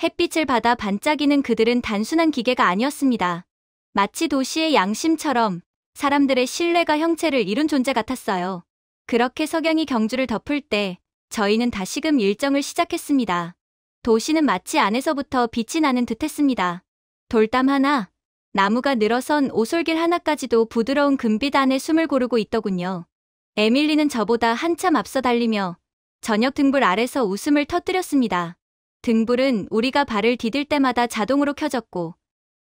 햇빛을 받아 반짝이는 그들은 단순한 기계가 아니었습니다. 마치 도시의 양심처럼 사람들의 신뢰가 형체를 이룬 존재 같았어요. 그렇게 석양이 경주를 덮을 때 저희는 다시금 일정을 시작했습니다. 도시는 마치 안에서부터 빛이 나는 듯했습니다. 돌담 하나, 나무가 늘어선 오솔길 하나까지도 부드러운 금빛 안에 숨을 고르고 있더군요. 에밀리는 저보다 한참 앞서 달리며 저녁 등불 아래서 웃음을 터뜨렸습니다. 등불은 우리가 발을 디딜 때마다 자동으로 켜졌고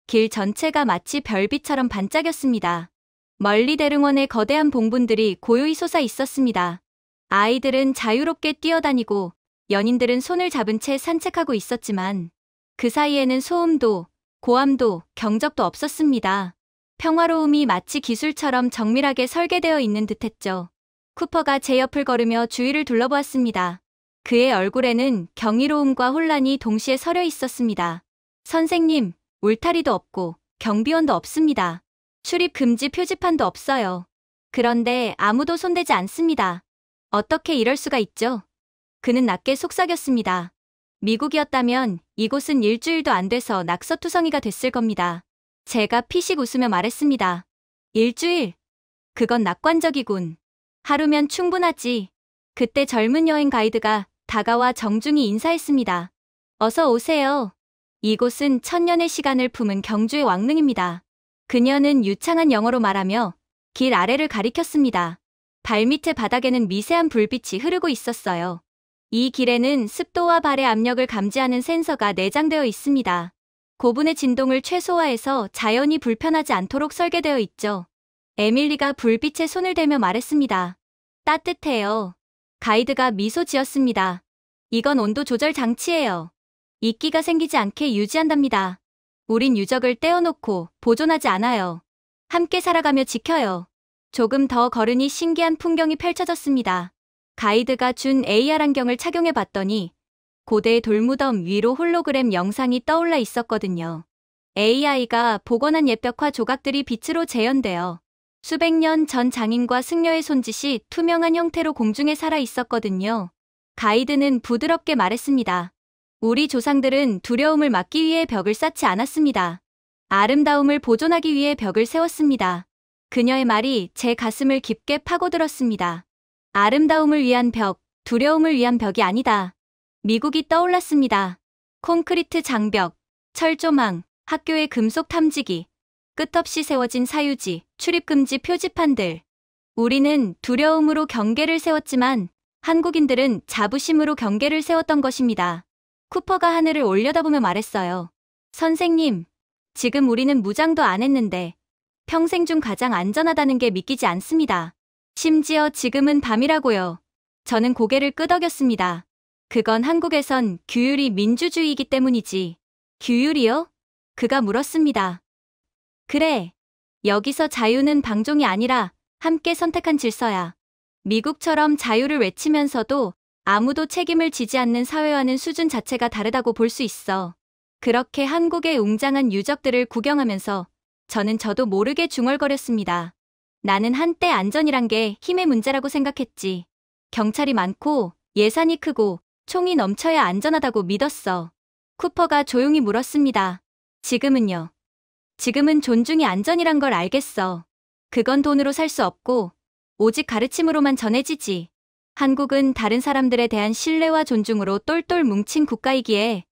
길 전체가 마치 별빛처럼 반짝였습니다. 멀리 대릉원의 거대한 봉분들이 고요히 솟아 있었습니다. 아이들은 자유롭게 뛰어다니고 연인들은 손을 잡은 채 산책하고 있었지만 그 사이에는 소음도, 고함도, 경적도 없었습니다. 평화로움이 마치 기술처럼 정밀하게 설계되어 있는 듯했죠. 쿠퍼가 제 옆을 걸으며 주위를 둘러보았습니다. 그의 얼굴에는 경이로움과 혼란이 동시에 서려 있었습니다. 선생님, 울타리도 없고 경비원도 없습니다. 출입 금지 표지판도 없어요. 그런데 아무도 손대지 않습니다. 어떻게 이럴 수가 있죠? 그는 낮게 속삭였습니다. 미국이었다면 이곳은 일주일도 안 돼서 낙서투성이가 됐을 겁니다. 제가 피식 웃으며 말했습니다. 일주일? 그건 낙관적이군. 하루면 충분하지. 그때 젊은 여행 가이드가 다가와 정중히 인사했습니다. 어서 오세요. 이곳은 천년의 시간을 품은 경주의 왕릉입니다. 그녀는 유창한 영어로 말하며 길 아래를 가리켰습니다. 발밑의 바닥에는 미세한 불빛이 흐르고 있었어요. 이 길에는 습도와 발의 압력을 감지하는 센서가 내장되어 있습니다. 고분의 진동을 최소화해서 자연이 불편하지 않도록 설계되어 있죠. 에밀리가 불빛에 손을 대며 말했습니다. 따뜻해요. 가이드가 미소 지었습니다. 이건 온도 조절 장치예요. 이끼가 생기지 않게 유지한답니다. 우린 유적을 떼어놓고 보존하지 않아요. 함께 살아가며 지켜요. 조금 더 걸으니 신기한 풍경이 펼쳐졌습니다. 가이드가 준 AR 안경을 착용해 봤더니 고대의 돌무덤 위로 홀로그램 영상이 떠올라 있었거든요. AI가 복원한 옛 벽화 조각들이 빛으로 재현되어 수백 년 전 장인과 승려의 손짓이 투명한 형태로 공중에 살아 있었거든요. 가이드는 부드럽게 말했습니다. 우리 조상들은 두려움을 막기 위해 벽을 쌓지 않았습니다. 아름다움을 보존하기 위해 벽을 세웠습니다. 그녀의 말이 제 가슴을 깊게 파고들었습니다. 아름다움을 위한 벽, 두려움을 위한 벽이 아니다. 미국이 떠올랐습니다. 콘크리트 장벽, 철조망, 학교의 금속 탐지기, 끝없이 세워진 사유지, 출입금지 표지판들. 우리는 두려움으로 경계를 세웠지만 한국인들은 자부심으로 경계를 세웠던 것입니다. 쿠퍼가 하늘을 올려다보며 말했어요. 선생님, 지금 우리는 무장도 안 했는데 평생 중 가장 안전하다는 게 믿기지 않습니다. 심지어 지금은 밤이라고요. 저는 고개를 끄덕였습니다. 그건 한국에선 규율이 민주주의이기 때문이지. 규율이요? 그가 물었습니다. 그래. 여기서 자유는 방종이 아니라 함께 선택한 질서야. 미국처럼 자유를 외치면서도 아무도 책임을 지지 않는 사회와는 수준 자체가 다르다고 볼 수 있어. 그렇게 한국의 웅장한 유적들을 구경하면서 저도 모르게 중얼거렸습니다. 나는 한때 안전이란 게 힘의 문제라고 생각했지. 경찰이 많고 예산이 크고 총이 넘쳐야 안전하다고 믿었어. 쿠퍼가 조용히 물었습니다. 지금은요? 지금은 존중이 안전이란 걸 알겠어. 그건 돈으로 살 수 없고 오직 가르침으로만 전해지지. 한국은 다른 사람들에 대한 신뢰와 존중으로 똘똘 뭉친 국가이기에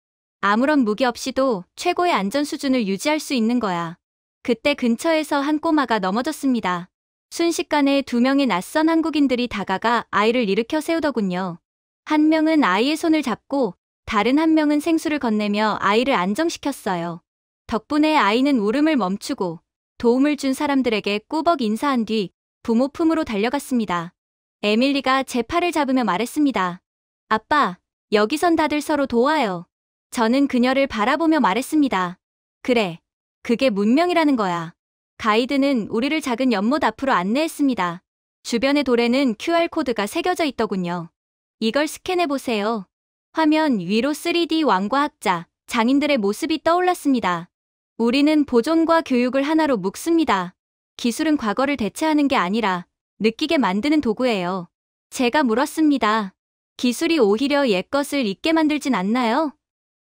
아무런 무기 없이도 최고의 안전 수준을 유지할 수 있는 거야. 그때 근처에서 한 꼬마가 넘어졌습니다. 순식간에 2명의 낯선 한국인들이 다가가 아이를 일으켜 세우더군요. 한 명은 아이의 손을 잡고 다른 한 명은 생수를 건네며 아이를 안정시켰어요. 덕분에 아이는 울음을 멈추고 도움을 준 사람들에게 꾸벅 인사한 뒤 부모 품으로 달려갔습니다. 에밀리가 제 팔을 잡으며 말했습니다. 아빠, 여기선 다들 서로 도와요. 저는 그녀를 바라보며 말했습니다. 그래, 그게 문명이라는 거야. 가이드는 우리를 작은 연못 앞으로 안내했습니다. 주변의 돌에는 QR코드가 새겨져 있더군요. 이걸 스캔해보세요. 화면 위로 3D 왕과 학자, 장인들의 모습이 떠올랐습니다. 우리는 보존과 교육을 하나로 묶습니다. 기술은 과거를 대체하는 게 아니라 느끼게 만드는 도구예요. 제가 물었습니다. 기술이 오히려 옛것을 잊게 만들진 않나요?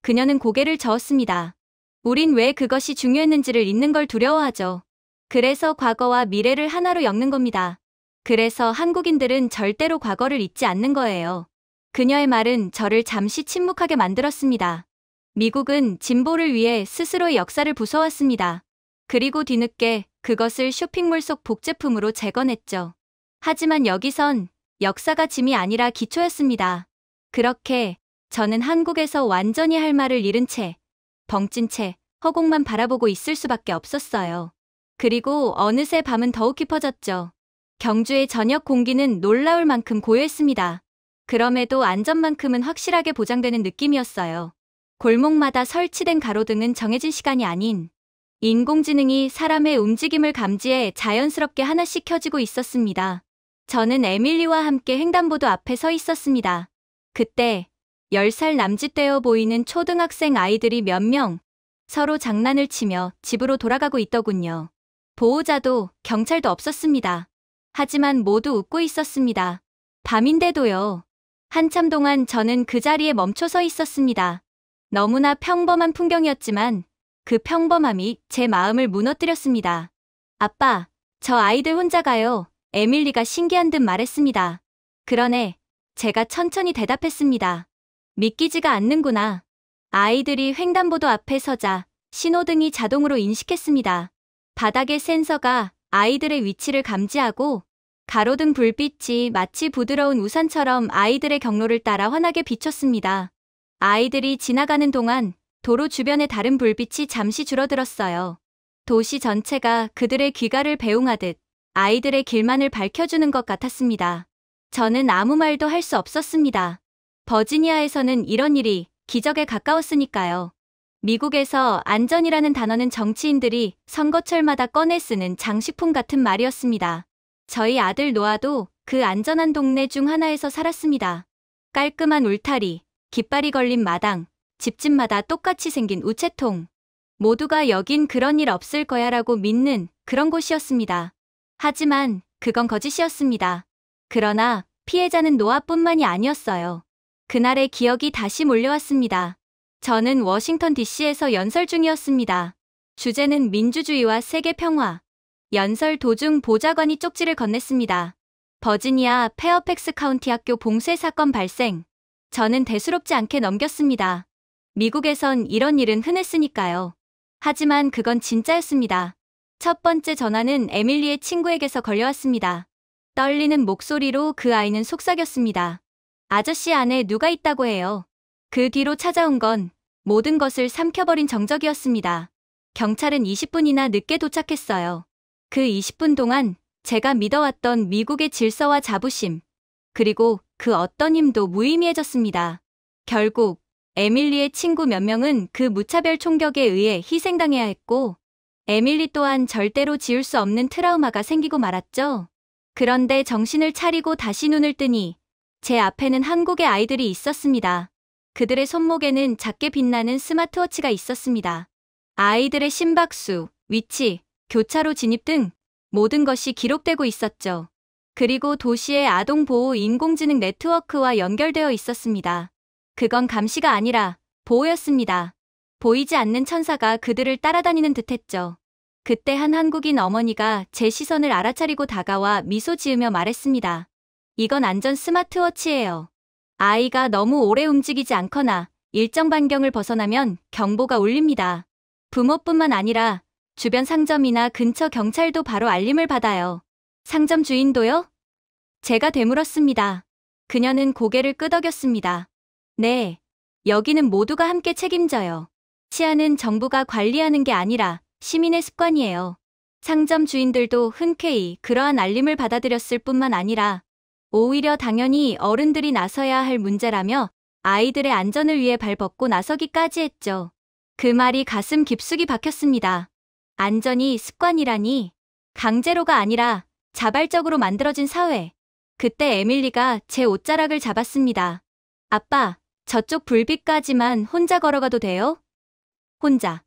그녀는 고개를 저었습니다. 우린 왜 그것이 중요했는지를 잊는 걸 두려워하죠. 그래서 과거와 미래를 하나로 엮는 겁니다. 그래서 한국인들은 절대로 과거를 잊지 않는 거예요. 그녀의 말은 저를 잠시 침묵하게 만들었습니다. 미국은 진보를 위해 스스로의 역사를 부숴왔습니다. 그리고 뒤늦게 그것을 쇼핑몰 속 복제품으로 재건했죠. 하지만 여기선 역사가 짐이 아니라 기초였습니다. 그렇게 저는 한국에서 완전히 할 말을 잃은 채, 벙찐 채 허공만 바라보고 있을 수밖에 없었어요. 그리고 어느새 밤은 더욱 깊어졌죠. 경주의 저녁 공기는 놀라울 만큼 고요했습니다. 그럼에도 안전만큼은 확실하게 보장되는 느낌이었어요. 골목마다 설치된 가로등은 정해진 시간이 아닌 인공지능이 사람의 움직임을 감지해 자연스럽게 하나씩 켜지고 있었습니다. 저는 에밀리와 함께 횡단보도 앞에 서 있었습니다. 그때 10살 남짓되어 보이는 초등학생 아이들이 몇 명 서로 장난을 치며 집으로 돌아가고 있더군요. 보호자도 경찰도 없었습니다. 하지만 모두 웃고 있었습니다. 밤인데도요. 한참 동안 저는 그 자리에 멈춰 서 있었습니다. 너무나 평범한 풍경이었지만 그 평범함이 제 마음을 무너뜨렸습니다. 아빠, 저 아이들 혼자 가요. 에밀리가 신기한 듯 말했습니다. 그러네. 제가 천천히 대답했습니다. 믿기지가 않는구나. 아이들이 횡단보도 앞에 서자 신호등이 자동으로 인식했습니다. 바닥의 센서가 아이들의 위치를 감지하고 가로등 불빛이 마치 부드러운 우산처럼 아이들의 경로를 따라 환하게 비쳤습니다. 아이들이 지나가는 동안 도로 주변의 다른 불빛이 잠시 줄어들었어요. 도시 전체가 그들의 귀가를 배웅하듯 아이들의 길만을 밝혀주는 것 같았습니다. 저는 아무 말도 할 수 없었습니다. 버지니아에서는 이런 일이 기적에 가까웠으니까요. 미국에서 안전이라는 단어는 정치인들이 선거철마다 꺼내 쓰는 장식품 같은 말이었습니다. 저희 아들 노아도 그 안전한 동네 중 하나에서 살았습니다. 깔끔한 울타리, 깃발이 걸린 마당, 집집마다 똑같이 생긴 우체통. 모두가 여긴 그런 일 없을 거야라고 믿는 그런 곳이었습니다. 하지만 그건 거짓이었습니다. 그러나 피해자는 노아뿐만이 아니었어요. 그날의 기억이 다시 몰려왔습니다. 저는 워싱턴 DC에서 연설 중이었습니다. 주제는 민주주의와 세계 평화. 연설 도중 보좌관이 쪽지를 건넸습니다. 버지니아 페어팩스 카운티 학교 봉쇄 사건 발생. 저는 대수롭지 않게 넘겼습니다. 미국에선 이런 일은 흔했으니까요. 하지만 그건 진짜였습니다. 첫 번째 전화는 에밀리의 친구에게서 걸려왔습니다. 떨리는 목소리로 그 아이는 속삭였습니다. 아저씨 안에 누가 있다고 해요. 그 뒤로 찾아온 건 모든 것을 삼켜버린 정적이었습니다. 경찰은 20분이나 늦게 도착했어요. 그 20분 동안 제가 믿어왔던 미국의 질서와 자부심, 그리고 그 어떤 힘도 무의미해졌습니다. 결국 에밀리의 친구 몇 명은 그 무차별 총격에 의해 희생당해야 했고, 에밀리 또한 절대로 지울 수 없는 트라우마가 생기고 말았죠. 그런데 정신을 차리고 다시 눈을 뜨니 제 앞에는 한국의 아이들이 있었습니다. 그들의 손목에는 작게 빛나는 스마트워치가 있었습니다. 아이들의 심박수, 위치, 교차로 진입 등 모든 것이 기록되고 있었죠. 그리고 도시의 아동보호 인공지능 네트워크와 연결되어 있었습니다. 그건 감시가 아니라 보호였습니다. 보이지 않는 천사가 그들을 따라다니는 듯했죠. 그때 한 한국인 어머니가 제 시선을 알아차리고 다가와 미소 지으며 말했습니다. 이건 안전 스마트워치예요. 아이가 너무 오래 움직이지 않거나 일정 반경을 벗어나면 경보가 울립니다. 부모뿐만 아니라 주변 상점이나 근처 경찰도 바로 알림을 받아요. 상점 주인도요? 제가 되물었습니다. 그녀는 고개를 끄덕였습니다. 네, 여기는 모두가 함께 책임져요. 치안은 정부가 관리하는 게 아니라 시민의 습관이에요. 상점 주인들도 흔쾌히 그러한 알림을 받아들였을 뿐만 아니라 오히려 당연히 어른들이 나서야 할 문제라며 아이들의 안전을 위해 발벗고 나서기까지 했죠. 그 말이 가슴 깊숙이 박혔습니다. 안전이 습관이라니, 강제로가 아니라 자발적으로 만들어진 사회. 그때 에밀리가 제 옷자락을 잡았습니다. 아빠, 저쪽 불빛까지만 혼자 걸어가도 돼요? 혼자.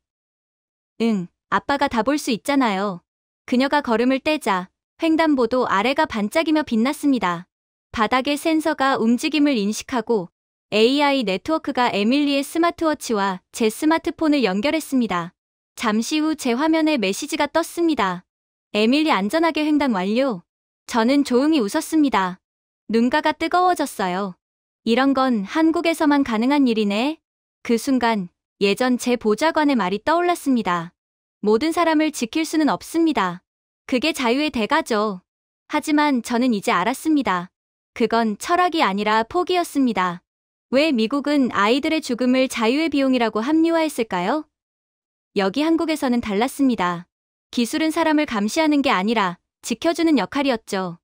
응, 아빠가 다 볼 수 있잖아요. 그녀가 걸음을 떼자 횡단보도 아래가 반짝이며 빛났습니다. 바닥의 센서가 움직임을 인식하고 AI 네트워크가 에밀리의 스마트워치와 제 스마트폰을 연결했습니다. 잠시 후 제 화면에 메시지가 떴습니다. 에밀리 안전하게 횡단 완료. 저는 조용히 웃었습니다. 눈가가 뜨거워졌어요. 이런 건 한국에서만 가능한 일이네. 그 순간 예전 제 보좌관의 말이 떠올랐습니다. 모든 사람을 지킬 수는 없습니다. 그게 자유의 대가죠. 하지만 저는 이제 알았습니다. 그건 철학이 아니라 포기였습니다. 왜 미국은 아이들의 죽음을 자유의 비용이라고 합리화했을까요? 여기 한국에서는 달랐습니다. 기술은 사람을 감시하는 게 아니라 지켜주는 역할이었죠.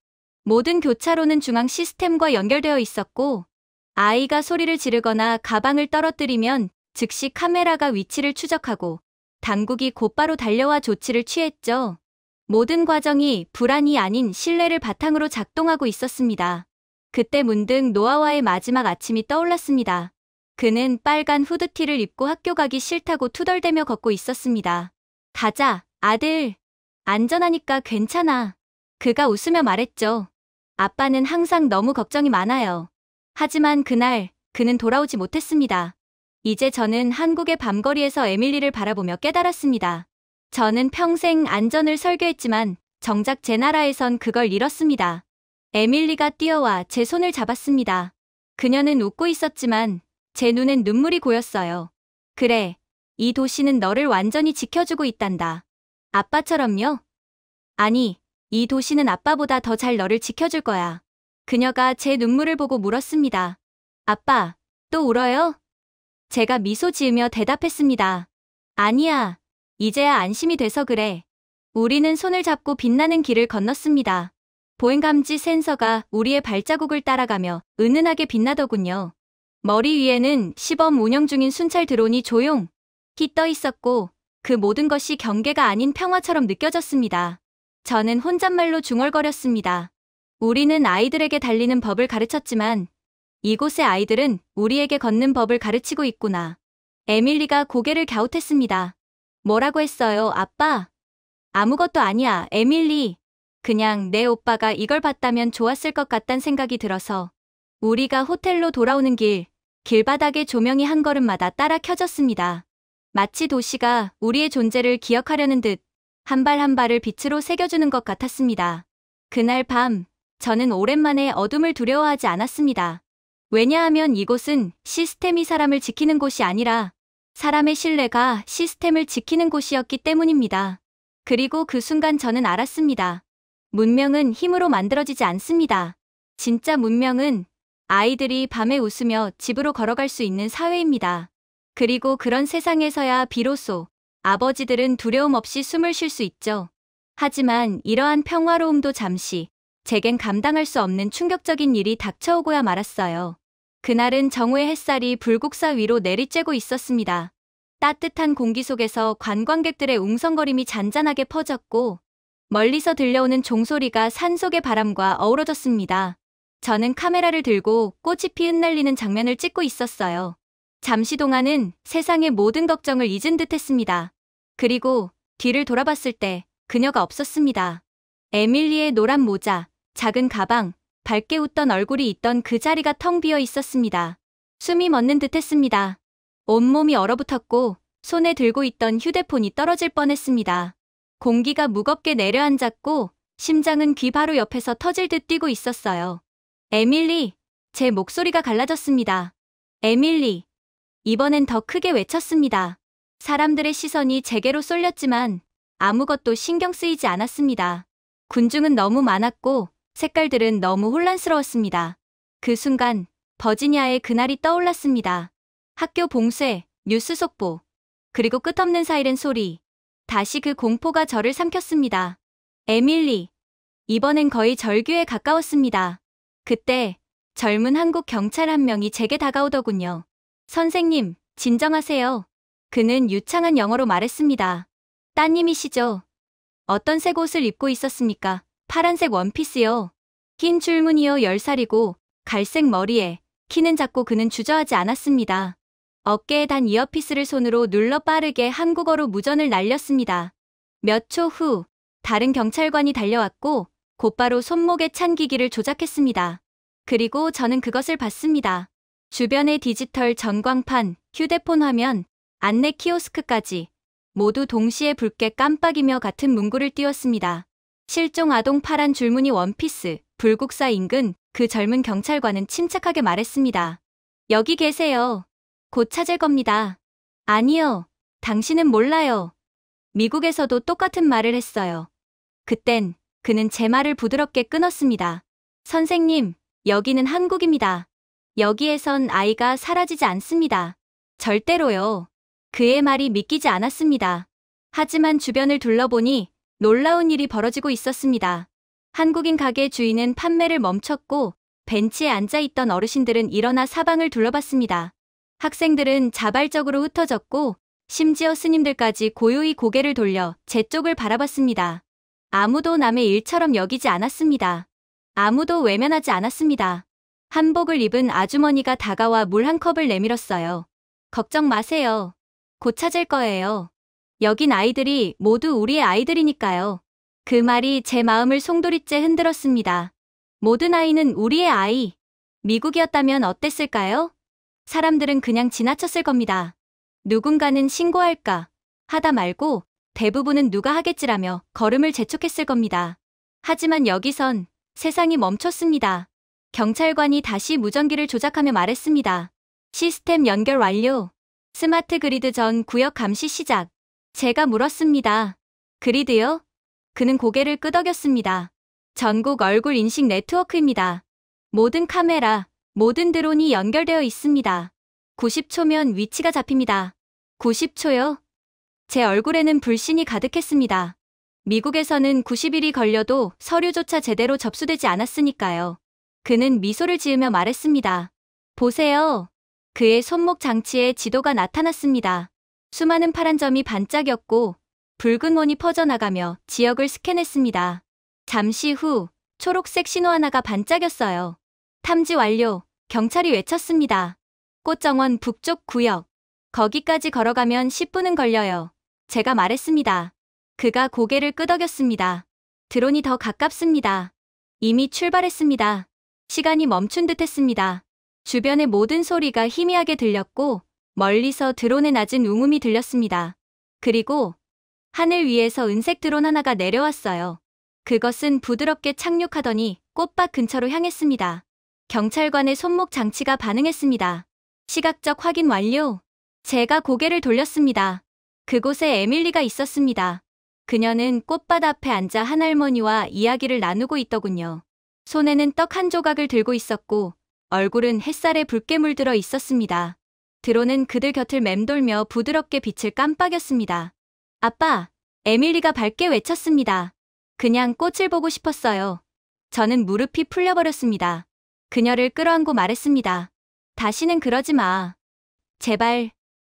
모든 교차로는 중앙 시스템과 연결되어 있었고, 아이가 소리를 지르거나 가방을 떨어뜨리면 즉시 카메라가 위치를 추적하고 당국이 곧바로 달려와 조치를 취했죠. 모든 과정이 불안이 아닌 신뢰를 바탕으로 작동하고 있었습니다. 그때 문득 노아와의 마지막 아침이 떠올랐습니다. 그는 빨간 후드티를 입고 학교 가기 싫다고 투덜대며 걷고 있었습니다. 가자, 아들. 안전하니까 괜찮아. 그가 웃으며 말했죠. 아빠는 항상 너무 걱정이 많아요. 하지만 그날 그는 돌아오지 못했습니다. 이제 저는 한국의 밤거리에서 에밀리를 바라보며 깨달았습니다. 저는 평생 안전을 설교했지만 정작 제 나라에선 그걸 잃었습니다. 에밀리가 뛰어와 제 손을 잡았습니다. 그녀는 웃고 있었지만 제 눈엔 눈물이 고였어요. 그래, 이 도시는 너를 완전히 지켜주고 있단다. 아빠처럼요? 아니, 이 도시는 아빠보다 더 잘 너를 지켜줄 거야. 그녀가 제 눈물을 보고 물었습니다. 아빠, 또 울어요? 제가 미소 지으며 대답했습니다. 아니야, 이제야 안심이 돼서 그래. 우리는 손을 잡고 빛나는 길을 건넜습니다. 보행감지 센서가 우리의 발자국을 따라가며 은은하게 빛나더군요. 머리 위에는 시범 운영 중인 순찰 드론이 조용히 떠 있었고 그 모든 것이 경계가 아닌 평화처럼 느껴졌습니다. 저는 혼잣말로 중얼거렸습니다. 우리는 아이들에게 달리는 법을 가르쳤지만 이곳의 아이들은 우리에게 걷는 법을 가르치고 있구나. 에밀리가 고개를 갸웃했습니다. 뭐라고 했어요, 아빠? 아무것도 아니야, 에밀리. 그냥 내 오빠가 이걸 봤다면 좋았을 것 같단 생각이 들어서. 우리가 호텔로 돌아오는 길바닥에 조명이 한 걸음마다 따라 켜졌습니다. 마치 도시가 우리의 존재를 기억하려는 듯 한 발 한 발을 빛으로 새겨주는 것 같았습니다. 그날 밤, 저는 오랜만에 어둠을 두려워하지 않았습니다. 왜냐하면 이곳은 시스템이 사람을 지키는 곳이 아니라 사람의 신뢰가 시스템을 지키는 곳이었기 때문입니다. 그리고 그 순간 저는 알았습니다. 문명은 힘으로 만들어지지 않습니다. 진짜 문명은 아이들이 밤에 웃으며 집으로 걸어갈 수 있는 사회입니다. 그리고 그런 세상에서야 비로소 아버지들은 두려움 없이 숨을 쉴 수 있죠. 하지만 이러한 평화로움도 잠시 제겐 감당할 수 없는 충격적인 일이 닥쳐오고야 말았어요. 그날은 정오의 햇살이 불국사 위로 내리쬐고 있었습니다. 따뜻한 공기 속에서 관광객들의 웅성거림이 잔잔하게 퍼졌고 멀리서 들려오는 종소리가 산속의 바람과 어우러졌습니다. 저는 카메라를 들고 꽃잎이 흩날리는 장면을 찍고 있었어요. 잠시 동안은 세상의 모든 걱정을 잊은 듯 했습니다. 그리고 뒤를 돌아봤을 때 그녀가 없었습니다. 에밀리의 노란 모자, 작은 가방, 밝게 웃던 얼굴이 있던 그 자리가 텅 비어 있었습니다. 숨이 멎는 듯 했습니다. 온몸이 얼어붙었고 손에 들고 있던 휴대폰이 떨어질 뻔했습니다. 공기가 무겁게 내려앉았고 심장은 귀 바로 옆에서 터질 듯 뛰고 있었어요. 에밀리! 제 목소리가 갈라졌습니다. 에밀리! 이번엔 더 크게 외쳤습니다. 사람들의 시선이 제게로 쏠렸지만 아무것도 신경 쓰이지 않았습니다. 군중은 너무 많았고 색깔들은 너무 혼란스러웠습니다. 그 순간 버지니아의 그날이 떠올랐습니다. 학교 봉쇄, 뉴스 속보, 그리고 끝없는 사이렌 소리. 다시 그 공포가 저를 삼켰습니다. 에밀리. 이번엔 거의 절규에 가까웠습니다. 그때 젊은 한국 경찰 한 명이 제게 다가오더군요. 선생님, 진정하세요. 그는 유창한 영어로 말했습니다. 따님이시죠? 어떤 색 옷을 입고 있었습니까? 파란색 원피스요. 흰 줄무늬요. 10살이고 갈색 머리에 키는 작고 그는 주저하지 않았습니다. 어깨에 단 이어피스를 손으로 눌러 빠르게 한국어로 무전을 날렸습니다. 몇 초 후 다른 경찰관이 달려왔고 곧바로 손목에 찬 기기를 조작했습니다. 그리고 저는 그것을 봤습니다. 주변의 디지털 전광판, 휴대폰 화면, 안내 키오스크까지 모두 동시에 붉게 깜빡이며 같은 문구를 띄웠습니다. 실종 아동 파란 줄무늬 원피스, 불국사 인근. 그 젊은 경찰관은 침착하게 말했습니다. 여기 계세요. 곧 찾을 겁니다. 아니요. 당신은 몰라요. 미국에서도 똑같은 말을 했어요. 그땐 그는 제 말을 부드럽게 끊었습니다. 선생님, 여기는 한국입니다. 여기에선 아이가 사라지지 않습니다. 절대로요. 그의 말이 믿기지 않았습니다. 하지만 주변을 둘러보니 놀라운 일이 벌어지고 있었습니다. 한국인 가게 주인은 판매를 멈췄고 벤치에 앉아있던 어르신들은 일어나 사방을 둘러봤습니다. 학생들은 자발적으로 흩어졌고 심지어 스님들까지 고요히 고개를 돌려 제 쪽을 바라봤습니다. 아무도 남의 일처럼 여기지 않았습니다. 아무도 외면하지 않았습니다. 한복을 입은 아주머니가 다가와 물 한 컵을 내밀었어요. 걱정 마세요. 곧 찾을 거예요. 여긴 아이들이 모두 우리의 아이들이니까요. 그 말이 제 마음을 송두리째 흔들었습니다. 모든 아이는 우리의 아이. 미국이었다면 어땠을까요? 사람들은 그냥 지나쳤을 겁니다. 누군가는 신고할까 하다 말고 대부분은 누가 하겠지라며 걸음을 재촉했을 겁니다. 하지만 여기선 세상이 멈췄습니다. 경찰관이 다시 무전기를 조작하며 말했습니다. 시스템 연결 완료. 스마트 그리드 전 구역 감시 시작. 제가 물었습니다. 그리드요? 그는 고개를 끄덕였습니다. 전국 얼굴 인식 네트워크입니다. 모든 카메라, 모든 드론이 연결되어 있습니다. 90초면 위치가 잡힙니다. 90초요? 제 얼굴에는 불신이 가득했습니다. 미국에서는 90일이 걸려도 서류조차 제대로 접수되지 않았으니까요. 그는 미소를 지으며 말했습니다. 보세요. 그의 손목 장치에 지도가 나타났습니다. 수많은 파란 점이 반짝였고 붉은 원이 퍼져나가며 지역을 스캔했습니다. 잠시 후 초록색 신호 하나가 반짝였어요. 탐지 완료. 경찰이 외쳤습니다. 꽃정원 북쪽 구역. 거기까지 걸어가면 10분은 걸려요. 제가 말했습니다. 그가 고개를 끄덕였습니다. 드론이 더 가깝습니다. 이미 출발했습니다. 시간이 멈춘 듯 했습니다. 주변의 모든 소리가 희미하게 들렸고 멀리서 드론의 낮은 웅음이 들렸습니다. 그리고 하늘 위에서 은색 드론 하나가 내려왔어요. 그것은 부드럽게 착륙하더니 꽃밭 근처로 향했습니다. 경찰관의 손목 장치가 반응했습니다. 시각적 확인 완료. 제가 고개를 돌렸습니다. 그곳에 에밀리가 있었습니다. 그녀는 꽃밭 앞에 앉아 한 할머니와 이야기를 나누고 있더군요. 손에는 떡 한 조각을 들고 있었고 얼굴은 햇살에 붉게 물들어 있었습니다. 드론은 그들 곁을 맴돌며 부드럽게 빛을 깜빡였습니다. 아빠, 에밀리가 밝게 외쳤습니다. 그냥 꽃을 보고 싶었어요. 저는 무릎이 풀려버렸습니다. 그녀를 끌어안고 말했습니다. 다시는 그러지 마. 제발.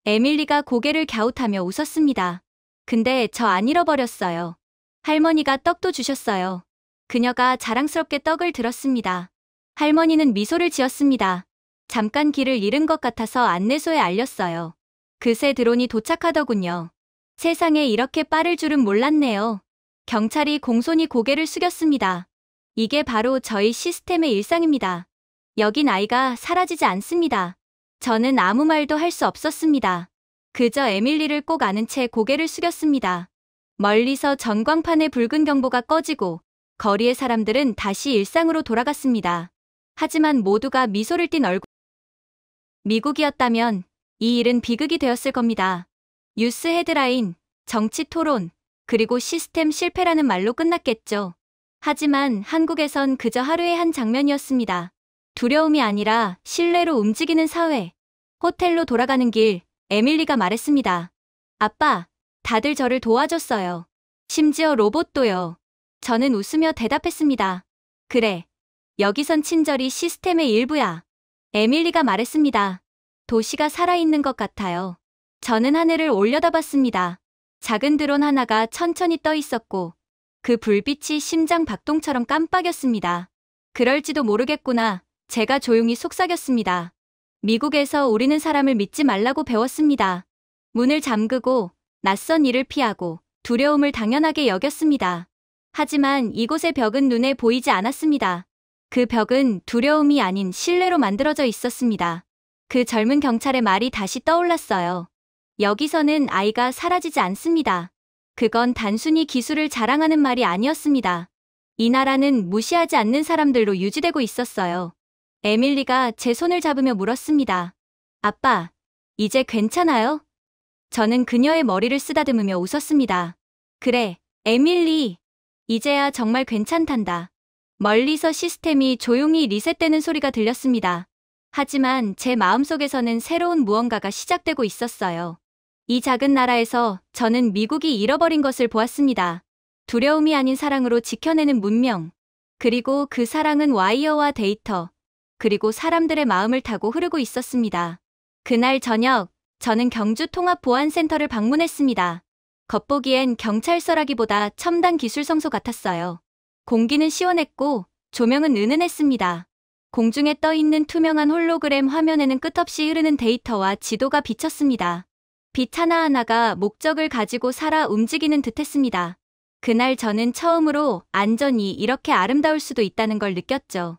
에밀리가 고개를 갸웃하며 웃었습니다. 근데 저 안 잃어버렸어요. 할머니가 떡도 주셨어요. 그녀가 자랑스럽게 떡을 들었습니다. 할머니는 미소를 지었습니다. 잠깐 길을 잃은 것 같아서 안내소에 알렸어요. 그새 드론이 도착하더군요. 세상에 이렇게 빠를 줄은 몰랐네요. 경찰이 공손히 고개를 숙였습니다. 이게 바로 저희 시스템의 일상입니다. 여긴 아이가 사라지지 않습니다. 저는 아무 말도 할 수 없었습니다. 그저 에밀리를 꼭 아는 채 고개를 숙였습니다. 멀리서 전광판의 붉은 경보가 꺼지고 거리의 사람들은 다시 일상으로 돌아갔습니다. 하지만 모두가 미소를 띤 얼굴. 미국이었다면 이 일은 비극이 되었을 겁니다. 뉴스 헤드라인, 정치 토론, 그리고 시스템 실패라는 말로 끝났겠죠. 하지만 한국에선 그저 하루의 한 장면이었습니다. 두려움이 아니라 신뢰로 움직이는 사회. 호텔로 돌아가는 길, 에밀리가 말했습니다. 아빠, 다들 저를 도와줬어요. 심지어 로봇도요. 저는 웃으며 대답했습니다. 그래. 여기선 친절이 시스템의 일부야. 에밀리가 말했습니다. 도시가 살아있는 것 같아요. 저는 하늘을 올려다봤습니다. 작은 드론 하나가 천천히 떠 있었고 그 불빛이 심장 박동처럼 깜빡였습니다. 그럴지도 모르겠구나. 제가 조용히 속삭였습니다. 미국에서 우리는 사람을 믿지 말라고 배웠습니다. 문을 잠그고 낯선 일을 피하고 두려움을 당연하게 여겼습니다. 하지만 이곳의 벽은 눈에 보이지 않았습니다. 그 벽은 두려움이 아닌 신뢰로 만들어져 있었습니다. 그 젊은 경찰의 말이 다시 떠올랐어요. 여기서는 아이가 사라지지 않습니다. 그건 단순히 기술을 자랑하는 말이 아니었습니다. 이 나라는 무시하지 않는 사람들로 유지되고 있었어요. 에밀리가 제 손을 잡으며 물었습니다. 아빠, 이제 괜찮아요? 저는 그녀의 머리를 쓰다듬으며 웃었습니다. 그래, 에밀리. 이제야 정말 괜찮단다. 멀리서 시스템이 조용히 리셋되는 소리가 들렸습니다. 하지만 제 마음속에서는 새로운 무언가가 시작되고 있었어요. 이 작은 나라에서 저는 미국이 잃어버린 것을 보았습니다. 두려움이 아닌 사랑으로 지켜내는 문명. 그리고 그 사랑은 와이어와 데이터. 그리고 사람들의 마음을 타고 흐르고 있었습니다. 그날 저녁, 저는 경주 통합보안센터를 방문했습니다. 겉보기엔 경찰서라기보다 첨단 기술 성소 같았어요. 공기는 시원했고 조명은 은은했습니다. 공중에 떠있는 투명한 홀로그램 화면에는 끝없이 흐르는 데이터와 지도가 비쳤습니다. 빛 하나하나가 목적을 가지고 살아 움직이는 듯했습니다. 그날 저는 처음으로 안전이 이렇게 아름다울 수도 있다는 걸 느꼈죠.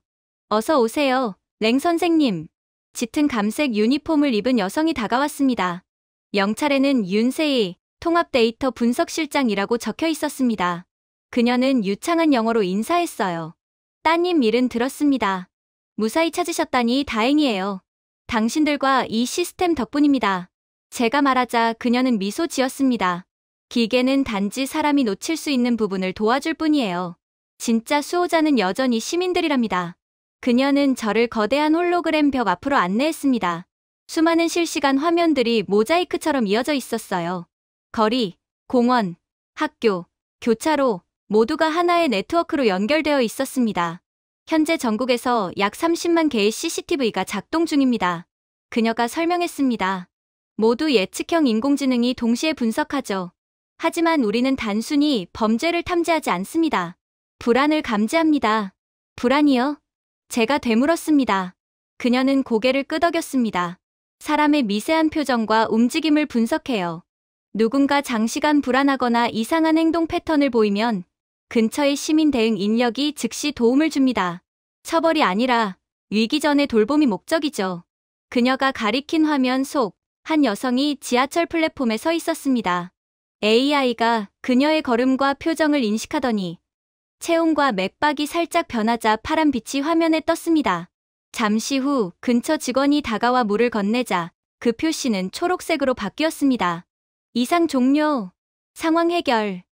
어서 오세요, 랭 선생님. 짙은 감색 유니폼을 입은 여성이 다가왔습니다. 명찰에는 윤세희 통합 데이터 분석실장이라고 적혀 있었습니다. 그녀는 유창한 영어로 인사했어요. 따님 일은 들었습니다. 무사히 찾으셨다니 다행이에요. 당신들과 이 시스템 덕분입니다. 제가 말하자 그녀는 미소 지었습니다. 기계는 단지 사람이 놓칠 수 있는 부분을 도와줄 뿐이에요. 진짜 수호자는 여전히 시민들이랍니다. 그녀는 저를 거대한 홀로그램 벽 앞으로 안내했습니다. 수많은 실시간 화면들이 모자이크처럼 이어져 있었어요. 거리, 공원, 학교, 교차로 모두가 하나의 네트워크로 연결되어 있었습니다. 현재 전국에서 약 30만 개의 CCTV가 작동 중입니다. 그녀가 설명했습니다. 모두 예측형 인공지능이 동시에 분석하죠. 하지만 우리는 단순히 범죄를 탐지하지 않습니다. 불안을 감지합니다. 불안이요? 제가 되물었습니다. 그녀는 고개를 끄덕였습니다. 사람의 미세한 표정과 움직임을 분석해요. 누군가 장시간 불안하거나 이상한 행동 패턴을 보이면 근처의 시민 대응 인력이 즉시 도움을 줍니다. 처벌이 아니라 위기 전의 돌봄이 목적이죠. 그녀가 가리킨 화면 속 한 여성이 지하철 플랫폼에 서 있었습니다. AI가 그녀의 걸음과 표정을 인식하더니 체온과 맥박이 살짝 변하자 파란 빛이 화면에 떴습니다. 잠시 후 근처 직원이 다가와 물을 건네자 그 표시는 초록색으로 바뀌었습니다. 이상 종료. 상황 해결.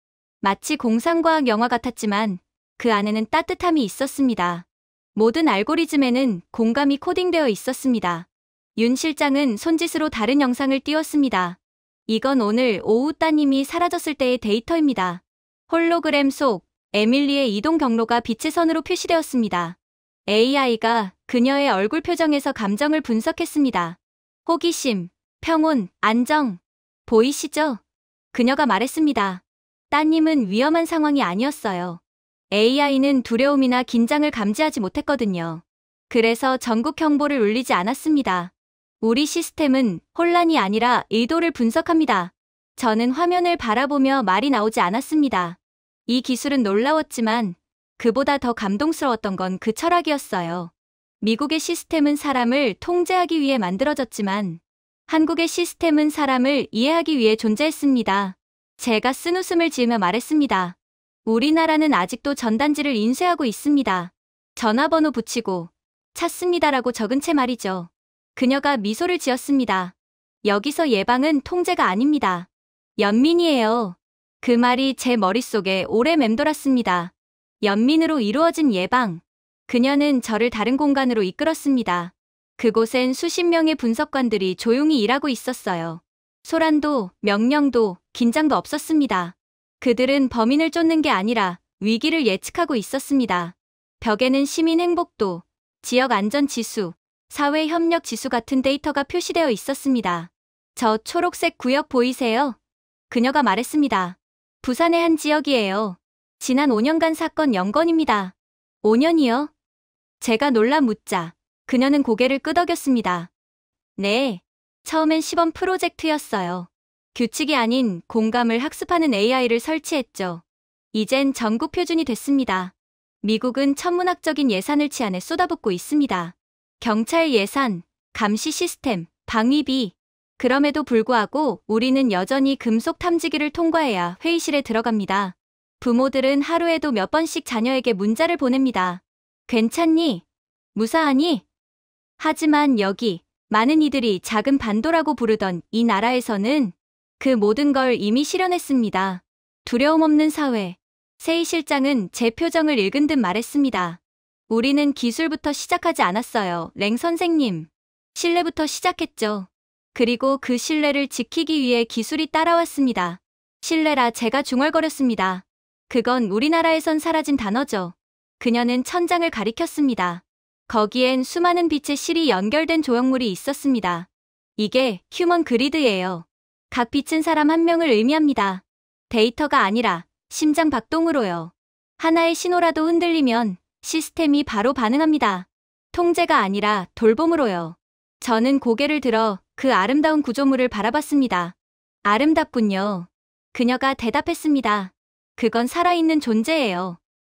마치 공상과학 영화 같았지만 그 안에는 따뜻함이 있었습니다. 모든 알고리즘에는 공감이 코딩되어 있었습니다. 윤 실장은 손짓으로 다른 영상을 띄웠습니다. 이건 오늘 오후 따님이 사라졌을 때의 데이터입니다. 홀로그램 속 에밀리의 이동 경로가 빛의 선으로 표시되었습니다. AI가 그녀의 얼굴 표정에서 감정을 분석했습니다. 호기심, 평온, 안정. 보이시죠? 그녀가 말했습니다. 따님은 위험한 상황이 아니었어요. AI는 두려움이나 긴장을 감지하지 못했거든요. 그래서 전국 경보를 울리지 않았습니다. 우리 시스템은 혼란이 아니라 의도를 분석합니다. 저는 화면을 바라보며 말이 나오지 않았습니다. 이 기술은 놀라웠지만 그보다 더 감동스러웠던 건 그 철학이었어요. 미국의 시스템은 사람을 통제하기 위해 만들어졌지만 한국의 시스템은 사람을 이해하기 위해 존재했습니다. 제가 쓴웃음을 지으며 말했습니다. 우리나라는 아직도 전단지를 인쇄하고 있습니다. 전화번호 붙이고 찾습니다라고 적은 채 말이죠. 그녀가 미소를 지었습니다. 여기서 예방은 통제가 아닙니다. 연민이에요. 그 말이 제 머릿속에 오래 맴돌았습니다. 연민으로 이루어진 예방. 그녀는 저를 다른 공간으로 이끌었습니다. 그곳엔 수십 명의 분석관들이 조용히 일하고 있었어요. 소란도, 명령도, 긴장도 없었습니다. 그들은 범인을 쫓는 게 아니라 위기를 예측하고 있었습니다. 벽에는 시민 행복도, 지역 안전 지수, 사회 협력 지수 같은 데이터가 표시되어 있었습니다. 저 초록색 구역 보이세요? 그녀가 말했습니다. 부산의 한 지역이에요. 지난 5년간 사건 0건입니다. 5년이요? 제가 놀라 묻자 그녀는 고개를 끄덕였습니다. 네, 처음엔 시범 프로젝트였어요. 규칙이 아닌 공감을 학습하는 AI를 설치했죠. 이젠 전국 표준이 됐습니다. 미국은 천문학적인 예산을 치안에 쏟아붓고 있습니다. 경찰 예산, 감시 시스템, 방위비. 그럼에도 불구하고 우리는 여전히 금속 탐지기를 통과해야 회의실에 들어갑니다. 부모들은 하루에도 몇 번씩 자녀에게 문자를 보냅니다. 괜찮니? 무사하니? 하지만 여기 많은 이들이 작은 반도라고 부르던 이 나라에서는 그 모든 걸 이미 실현했습니다. 두려움 없는 사회. 세희 실장은 제 표정을 읽은 듯 말했습니다. 우리는 기술부터 시작하지 않았어요, 랭 선생님. 신뢰부터 시작했죠. 그리고 그 신뢰를 지키기 위해 기술이 따라왔습니다. 신뢰라 제가 중얼거렸습니다. 그건 우리나라에선 사라진 단어죠. 그녀는 천장을 가리켰습니다. 거기엔 수많은 빛의 실이 연결된 조형물이 있었습니다. 이게 휴먼 그리드예요. 각 빛은 사람 한 명을 의미합니다. 데이터가 아니라 심장 박동으로요. 하나의 신호라도 흔들리면 시스템이 바로 반응합니다. 통제가 아니라 돌봄으로요. 저는 고개를 들어 그 아름다운 구조물을 바라봤습니다. 아름답군요. 그녀가 대답했습니다. 그건 살아있는 존재예요.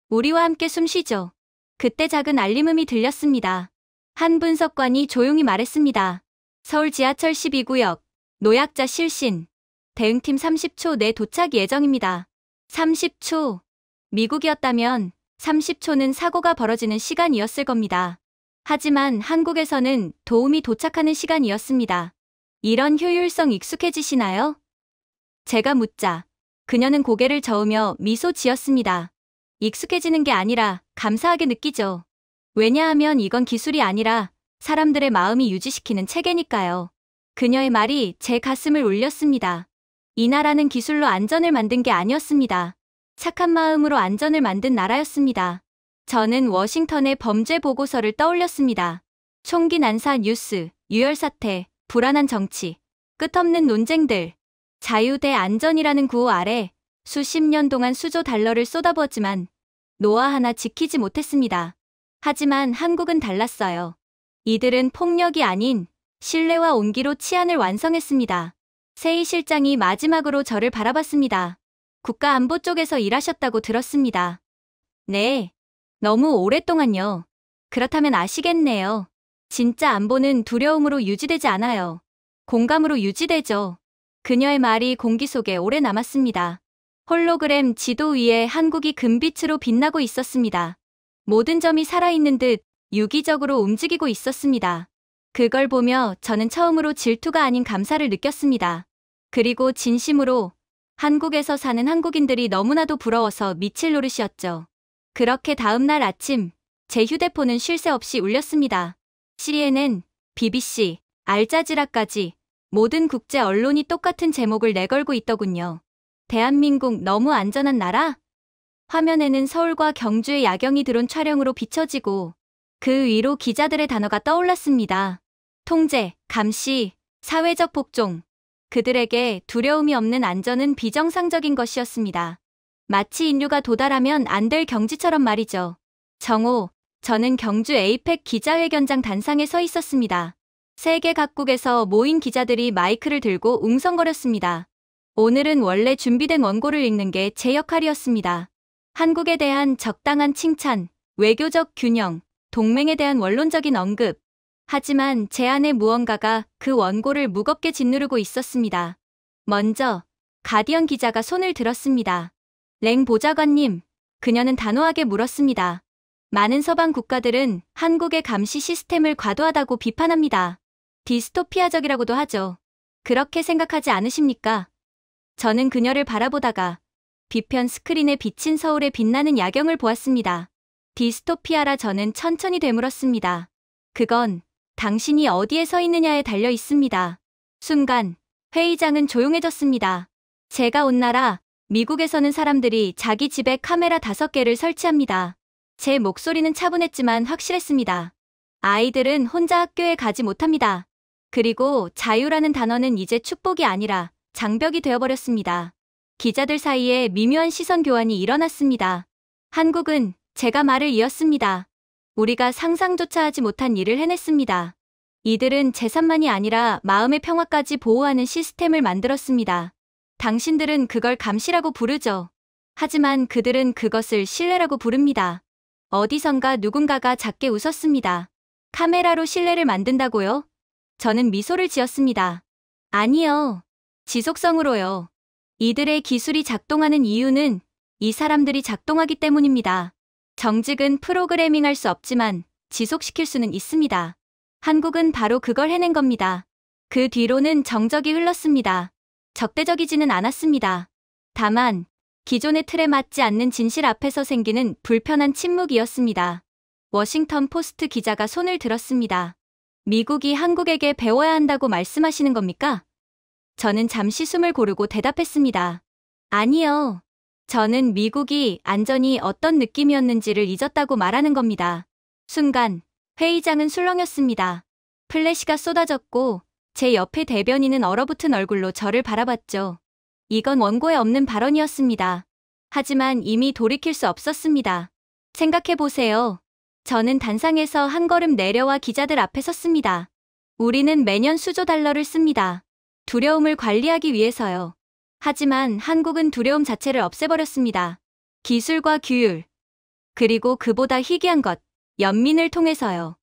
우리와 함께 숨쉬죠. 그때 작은 알림음이 들렸습니다. 한 분석관이 조용히 말했습니다. 서울 지하철 12구역, 노약자 실신. 대응팀 30초 내 도착 예정입니다. 30초. 미국이었다면 30초는 사고가 벌어지는 시간이었을 겁니다. 하지만 한국에서는 도움이 도착하는 시간이었습니다. 이런 효율성 익숙해지시나요? 제가 묻자 그녀는 고개를 저으며 미소 지었습니다. 익숙해지는 게 아니라 감사하게 느끼죠. 왜냐하면 이건 기술이 아니라 사람들의 마음이 유지시키는 체계니까요. 그녀의 말이 제 가슴을 울렸습니다. 이 나라는 기술로 안전을 만든 게 아니었습니다. 착한 마음으로 안전을 만든 나라였습니다. 저는 워싱턴의 범죄 보고서를 떠올렸습니다. 총기 난사 뉴스, 유혈 사태, 불안한 정치, 끝없는 논쟁들. 자유 대 안전이라는 구호 아래 수십 년 동안 수조 달러를 쏟아부었지만 노아 하나 지키지 못했습니다. 하지만 한국은 달랐어요. 이들은 폭력이 아닌 신뢰와 온기로 치안을 완성했습니다. 세희 실장이 마지막으로 저를 바라봤습니다. 국가안보 쪽에서 일하셨다고 들었습니다. 네, 너무 오랫동안요. 그렇다면 아시겠네요. 진짜 안보는 두려움으로 유지되지 않아요. 공감으로 유지되죠. 그녀의 말이 공기 속에 오래 남았습니다. 홀로그램 지도 위에 한국이 금빛으로 빛나고 있었습니다. 모든 점이 살아있는 듯 유기적으로 움직이고 있었습니다. 그걸 보며 저는 처음으로 질투가 아닌 감사를 느꼈습니다. 그리고 진심으로 한국에서 사는 한국인들이 너무나도 부러워서 미칠 노릇이었죠. 그렇게 다음 날 아침 제 휴대폰은 쉴 새 없이 울렸습니다. CNN, BBC, 알자지라까지 모든 국제 언론이 똑같은 제목을 내걸고 있더군요. 대한민국 너무 안전한 나라? 화면에는 서울과 경주의 야경이 드론 촬영으로 비춰지고 그 위로 기자들의 단어가 떠올랐습니다. 통제, 감시, 사회적 복종. 그들에게 두려움이 없는 안전은 비정상적인 것이었습니다. 마치 인류가 도달하면 안 될 경지처럼 말이죠. 정오, 저는 경주 에이펙 기자회견장 단상에 서 있었습니다. 세계 각국에서 모인 기자들이 마이크를 들고 웅성거렸습니다. 오늘은 원래 준비된 원고를 읽는 게 제 역할이었습니다. 한국에 대한 적당한 칭찬, 외교적 균형, 동맹에 대한 원론적인 언급. 하지만 제 안에 무언가가 그 원고를 무겁게 짓누르고 있었습니다. 먼저 가디언 기자가 손을 들었습니다. 랭 보좌관님, 그녀는 단호하게 물었습니다. 많은 서방 국가들은 한국의 감시 시스템을 과도하다고 비판합니다. 디스토피아적이라고도 하죠. 그렇게 생각하지 않으십니까? 저는 그녀를 바라보다가 뒤편 스크린에 비친 서울의 빛나는 야경을 보았습니다. 디스토피아라 저는 천천히 되물었습니다. 그건 당신이 어디에 서 있느냐에 달려 있습니다. 순간 회의장은 조용해졌습니다. 제가 온 나라 미국에서는 사람들이 자기 집에 카메라 5개를 설치합니다. 제 목소리는 차분했지만 확실했습니다. 아이들은 혼자 학교에 가지 못합니다. 그리고 자유라는 단어는 이제 축복이 아니라 장벽이 되어버렸습니다. 기자들 사이에 미묘한 시선 교환이 일어났습니다. 한국은 제가 말을 이었습니다. 우리가 상상조차 하지 못한 일을 해냈습니다. 이들은 재산만이 아니라 마음의 평화까지 보호하는 시스템을 만들었습니다. 당신들은 그걸 감시라고 부르죠. 하지만 그들은 그것을 신뢰라고 부릅니다. 어디선가 누군가가 작게 웃었습니다. 카메라로 신뢰를 만든다고요? 저는 미소를 지었습니다. 아니요. 지속성으로요. 이들의 기술이 작동하는 이유는 이 사람들이 작동하기 때문입니다. 정직은 프로그래밍할 수 없지만 지속시킬 수는 있습니다. 한국은 바로 그걸 해낸 겁니다. 그 뒤로는 정적이 흘렀습니다. 적대적이지는 않았습니다. 다만 기존의 틀에 맞지 않는 진실 앞에서 생기는 불편한 침묵이었습니다. 워싱턴 포스트 기자가 손을 들었습니다. 미국이 한국에게 배워야 한다고 말씀하시는 겁니까? 저는 잠시 숨을 고르고 대답했습니다. 아니요. 저는 미국이 안전이 어떤 느낌이었는지를 잊었다고 말하는 겁니다. 순간 회의장은 술렁였습니다. 플래시가 쏟아졌고 제 옆에 대변인은 얼어붙은 얼굴로 저를 바라봤죠. 이건 원고에 없는 발언이었습니다. 하지만 이미 돌이킬 수 없었습니다. 생각해보세요. 저는 단상에서 한 걸음 내려와 기자들 앞에 섰습니다. 우리는 매년 수조 달러를 씁니다. 두려움을 관리하기 위해서요. 하지만 한국은 두려움 자체를 없애버렸습니다. 기술과 규율, 그리고 그보다 희귀한 것, 연민을 통해서요.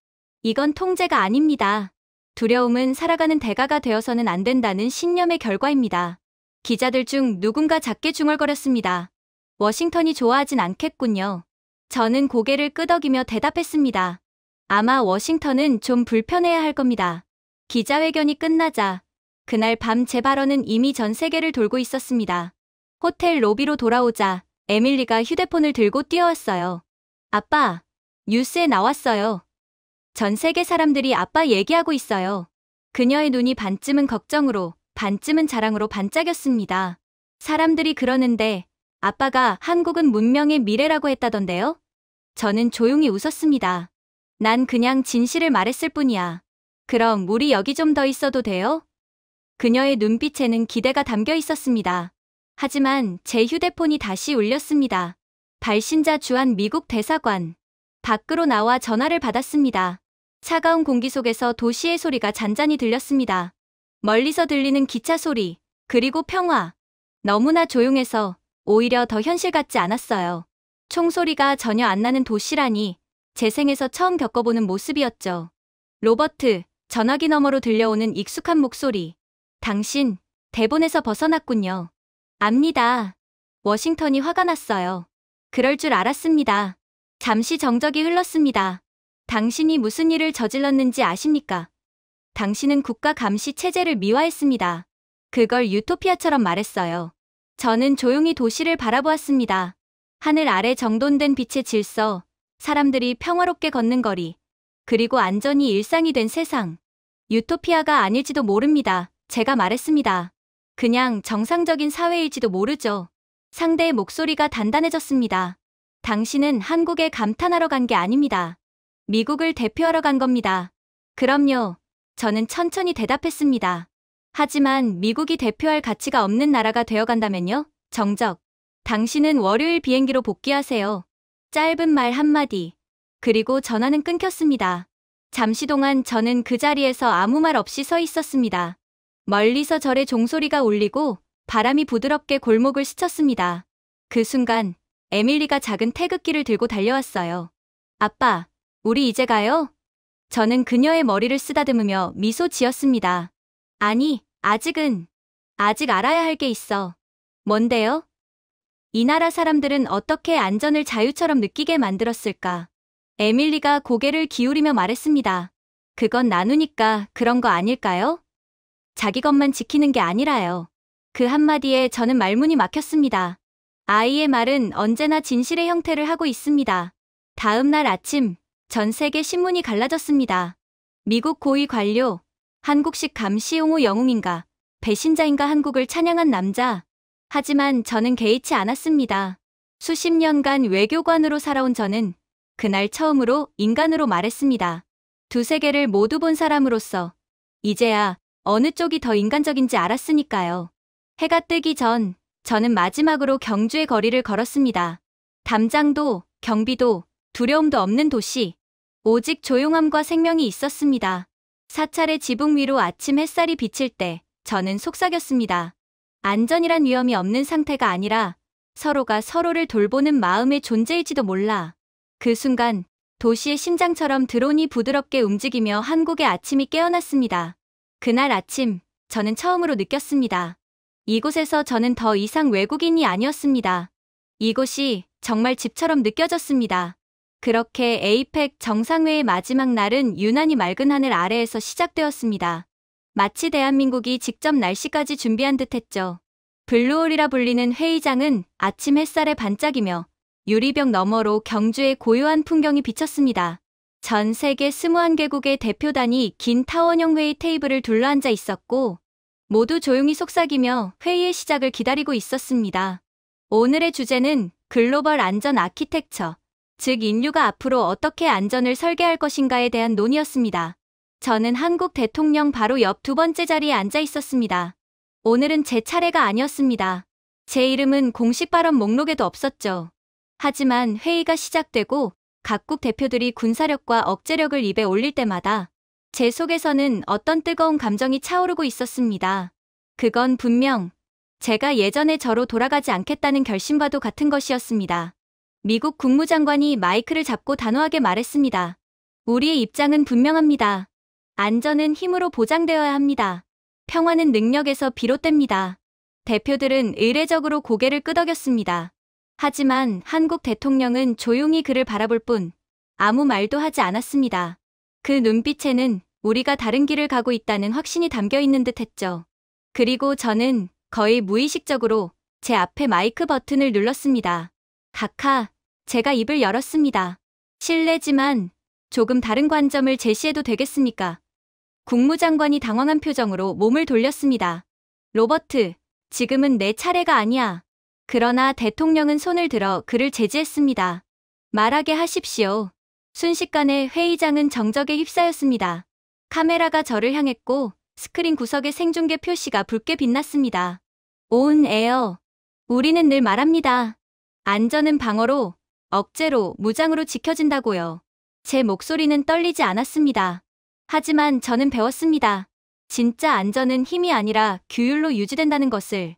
이건 통제가 아닙니다. 두려움은 살아가는 대가가 되어서는 안 된다는 신념의 결과입니다. 기자들 중 누군가 작게 중얼거렸습니다. 워싱턴이 좋아하진 않겠군요. 저는 고개를 끄덕이며 대답했습니다. 아마 워싱턴은 좀 불편해야 할 겁니다. 기자회견이 끝나자 그날 밤 제 발언은 이미 전 세계를 돌고 있었습니다. 호텔 로비로 돌아오자 에밀리가 휴대폰을 들고 뛰어왔어요. 아빠, 뉴스에 나왔어요. 전 세계 사람들이 아빠 얘기하고 있어요. 그녀의 눈이 반쯤은 걱정으로, 반쯤은 자랑으로 반짝였습니다. 사람들이 그러는데 아빠가 한국은 문명의 미래라고 했다던데요? 저는 조용히 웃었습니다. 난 그냥 진실을 말했을 뿐이야. 그럼 우리 여기 좀 더 있어도 돼요? 그녀의 눈빛에는 기대가 담겨 있었습니다. 하지만 제 휴대폰이 다시 울렸습니다. 발신자 주한 미국 대사관. 밖으로 나와 전화를 받았습니다. 차가운 공기 속에서 도시의 소리가 잔잔히 들렸습니다. 멀리서 들리는 기차 소리, 그리고 평화. 너무나 조용해서 오히려 더 현실 같지 않았어요. 총소리가 전혀 안 나는 도시라니 제 생에서 처음 겪어보는 모습이었죠. 로버트, 전화기 너머로 들려오는 익숙한 목소리. 당신, 대본에서 벗어났군요. 압니다. 워싱턴이 화가 났어요. 그럴 줄 알았습니다. 잠시 정적이 흘렀습니다. 당신이 무슨 일을 저질렀는지 아십니까? 당신은 국가 감시 체제를 미화했습니다. 그걸 유토피아처럼 말했어요. 저는 조용히 도시를 바라보았습니다. 하늘 아래 정돈된 빛의 질서, 사람들이 평화롭게 걷는 거리, 그리고 안전이 일상이 된 세상. 유토피아가 아닐지도 모릅니다. 제가 말했습니다. 그냥 정상적인 사회일지도 모르죠. 상대의 목소리가 단단해졌습니다. 당신은 한국에 감탄하러 간 게 아닙니다. 미국을 대표하러 간 겁니다. 그럼요. 저는 천천히 대답했습니다. 하지만 미국이 대표할 가치가 없는 나라가 되어간다면요? 정적. 당신은 월요일 비행기로 복귀하세요. 짧은 말 한마디. 그리고 전화는 끊겼습니다. 잠시 동안 저는 그 자리에서 아무 말 없이 서 있었습니다. 멀리서 절의 종소리가 울리고 바람이 부드럽게 골목을 스쳤습니다. 그 순간 에밀리가 작은 태극기를 들고 달려왔어요. 아빠, 우리 이제 가요? 저는 그녀의 머리를 쓰다듬으며 미소 지었습니다. 아니, 아직 알아야 할 게 있어. 뭔데요? 이 나라 사람들은 어떻게 안전을 자유처럼 느끼게 만들었을까? 에밀리가 고개를 기울이며 말했습니다. 그건 나누니까 그런 거 아닐까요? 자기 것만 지키는 게 아니라요. 그 한마디에 저는 말문이 막혔습니다. 아이의 말은 언제나 진실의 형태를 하고 있습니다. 다음 날 아침, 전 세계 신문이 갈라졌습니다. 미국 고위 관료, 한국식 감시용호 영웅인가, 배신자인가 한국을 찬양한 남자. 하지만 저는 개의치 않았습니다. 수십 년간 외교관으로 살아온 저는 그날 처음으로 인간으로 말했습니다. 두 세계를 모두 본 사람으로서 이제야 어느 쪽이 더 인간적인지 알았으니까요. 해가 뜨기 전 저는 마지막으로 경주의 거리를 걸었습니다. 담장도, 경비도, 두려움도 없는 도시. 오직 조용함과 생명이 있었습니다. 사찰의 지붕 위로 아침 햇살이 비칠 때 저는 속삭였습니다. 안전이란 위험이 없는 상태가 아니라 서로가 서로를 돌보는 마음의 존재일지도 몰라. 그 순간 도시의 심장처럼 드론이 부드럽게 움직이며 한국의 아침이 깨어났습니다. 그날 아침 저는 처음으로 느꼈습니다. 이곳에서 저는 더 이상 외국인이 아니었습니다. 이곳이 정말 집처럼 느껴졌습니다. 그렇게 에이펙 정상회의 마지막 날은 유난히 맑은 하늘 아래에서 시작되었습니다. 마치 대한민국이 직접 날씨까지 준비한 듯했죠. 블루홀이라 불리는 회의장은 아침 햇살에 반짝이며 유리벽 너머로 경주의 고요한 풍경이 비쳤습니다. 전 세계 21개국의 대표단이 긴 타원형 회의 테이블을 둘러앉아 있었고 모두 조용히 속삭이며 회의의 시작을 기다리고 있었습니다. 오늘의 주제는 글로벌 안전 아키텍처, 즉 인류가 앞으로 어떻게 안전을 설계할 것인가에 대한 논의였습니다. 저는 한국 대통령 바로 옆 두 번째 자리에 앉아 있었습니다. 오늘은 제 차례가 아니었습니다. 제 이름은 공식 발언 목록에도 없었죠. 하지만 회의가 시작되고 각국 대표들이 군사력과 억제력을 입에 올릴 때마다 제 속에서는 어떤 뜨거운 감정이 차오르고 있었습니다. 그건 분명 제가 예전의 저로 돌아가지 않겠다는 결심과도 같은 것이었습니다. 미국 국무장관이 마이크를 잡고 단호하게 말했습니다. 우리의 입장은 분명합니다. 안전은 힘으로 보장되어야 합니다. 평화는 능력에서 비롯됩니다. 대표들은 의례적으로 고개를 끄덕였습니다. 하지만 한국 대통령은 조용히 그를 바라볼 뿐 아무 말도 하지 않았습니다. 그 눈빛에는 우리가 다른 길을 가고 있다는 확신이 담겨 있는 듯 했죠. 그리고 저는 거의 무의식적으로 제 앞에 마이크 버튼을 눌렀습니다. 각하, 제가 입을 열었습니다. 실례지만 조금 다른 관점을 제시해도 되겠습니까? 국무장관이 당황한 표정으로 몸을 돌렸습니다. 로버트, 지금은 내 차례가 아니야. 그러나 대통령은 손을 들어 그를 제지했습니다. 말하게 하십시오. 순식간에 회의장은 정적에 휩싸였습니다. 카메라가 저를 향했고 스크린 구석의 생중계 표시가 붉게 빛났습니다. 온 에어. 우리는 늘 말합니다. 안전은 방어로, 억제로, 무장으로 지켜진다고요. 제 목소리는 떨리지 않았습니다. 하지만 저는 배웠습니다. 진짜 안전은 힘이 아니라 규율로 유지된다는 것을.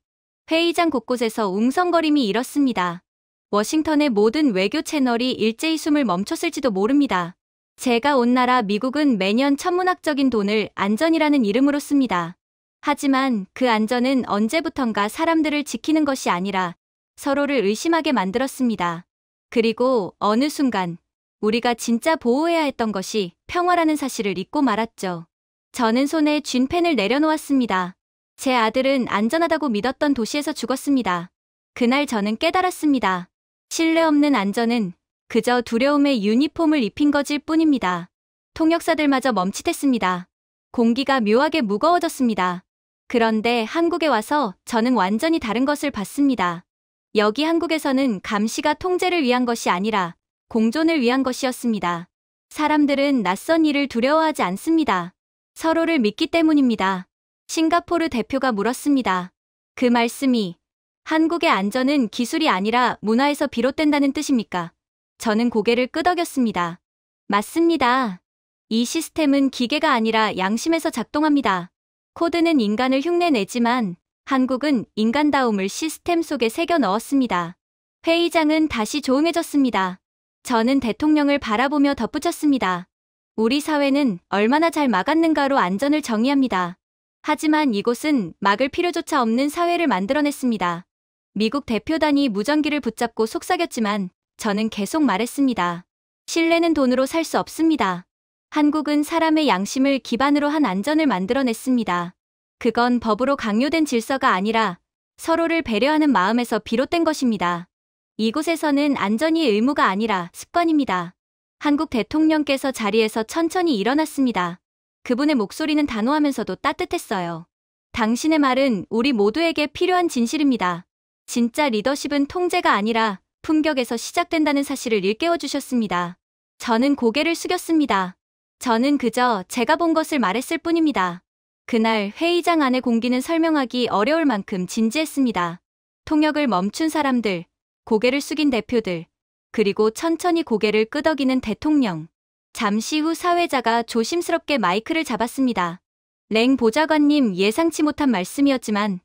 회의장 곳곳에서 웅성거림이 일었습니다. 워싱턴의 모든 외교 채널이 일제히 숨을 멈췄을지도 모릅니다. 제가 온 나라 미국은 매년 천문학적인 돈을 안전이라는 이름으로 씁니다. 하지만 그 안전은 언제부턴가 사람들을 지키는 것이 아니라 서로를 의심하게 만들었습니다. 그리고 어느 순간 우리가 진짜 보호해야 했던 것이 평화라는 사실을 잊고 말았죠. 저는 손에 쥔 펜을 내려놓았습니다. 제 아들은 안전하다고 믿었던 도시에서 죽었습니다. 그날 저는 깨달았습니다. 신뢰 없는 안전은 그저 두려움에 유니폼을 입힌 것일 뿐입니다. 통역사들마저 멈칫했습니다. 공기가 묘하게 무거워졌습니다. 그런데 한국에 와서 저는 완전히 다른 것을 봤습니다. 여기 한국에서는 감시가 통제를 위한 것이 아니라 공존을 위한 것이었습니다. 사람들은 낯선 일을 두려워하지 않습니다. 서로를 믿기 때문입니다. 싱가포르 대표가 물었습니다. 그 말씀이 한국의 안전은 기술이 아니라 문화에서 비롯된다는 뜻입니까? 저는 고개를 끄덕였습니다. 맞습니다. 이 시스템은 기계가 아니라 양심에서 작동합니다. 코드는 인간을 흉내내지만 한국은 인간다움을 시스템 속에 새겨 넣었습니다. 회의장은 다시 조용해졌습니다. 저는 대통령을 바라보며 덧붙였습니다. 우리 사회는 얼마나 잘 막았는가로 안전을 정의합니다. 하지만 이곳은 막을 필요조차 없는 사회를 만들어냈습니다. 미국 대표단이 무전기를 붙잡고 속삭였지만 저는 계속 말했습니다. 신뢰는 돈으로 살 수 없습니다. 한국은 사람의 양심을 기반으로 한 안전을 만들어냈습니다. 그건 법으로 강요된 질서가 아니라 서로를 배려하는 마음에서 비롯된 것입니다. 이곳에서는 안전이 의무가 아니라 습관입니다. 한국 대통령께서 자리에서 천천히 일어났습니다. 그분의 목소리는 단호하면서도 따뜻했어요. 당신의 말은 우리 모두에게 필요한 진실입니다. 진짜 리더십은 통제가 아니라 품격에서 시작된다는 사실을 일깨워 주셨습니다. 저는 고개를 숙였습니다. 저는 그저 제가 본 것을 말했을 뿐입니다. 그날 회의장 안의 공기는 설명하기 어려울 만큼 진지했습니다. 통역을 멈춘 사람들, 고개를 숙인 대표들, 그리고 천천히 고개를 끄덕이는 대통령. 잠시 후 사회자가 조심스럽게 마이크를 잡았습니다. 랭 보좌관님, 예상치 못한 말씀이었지만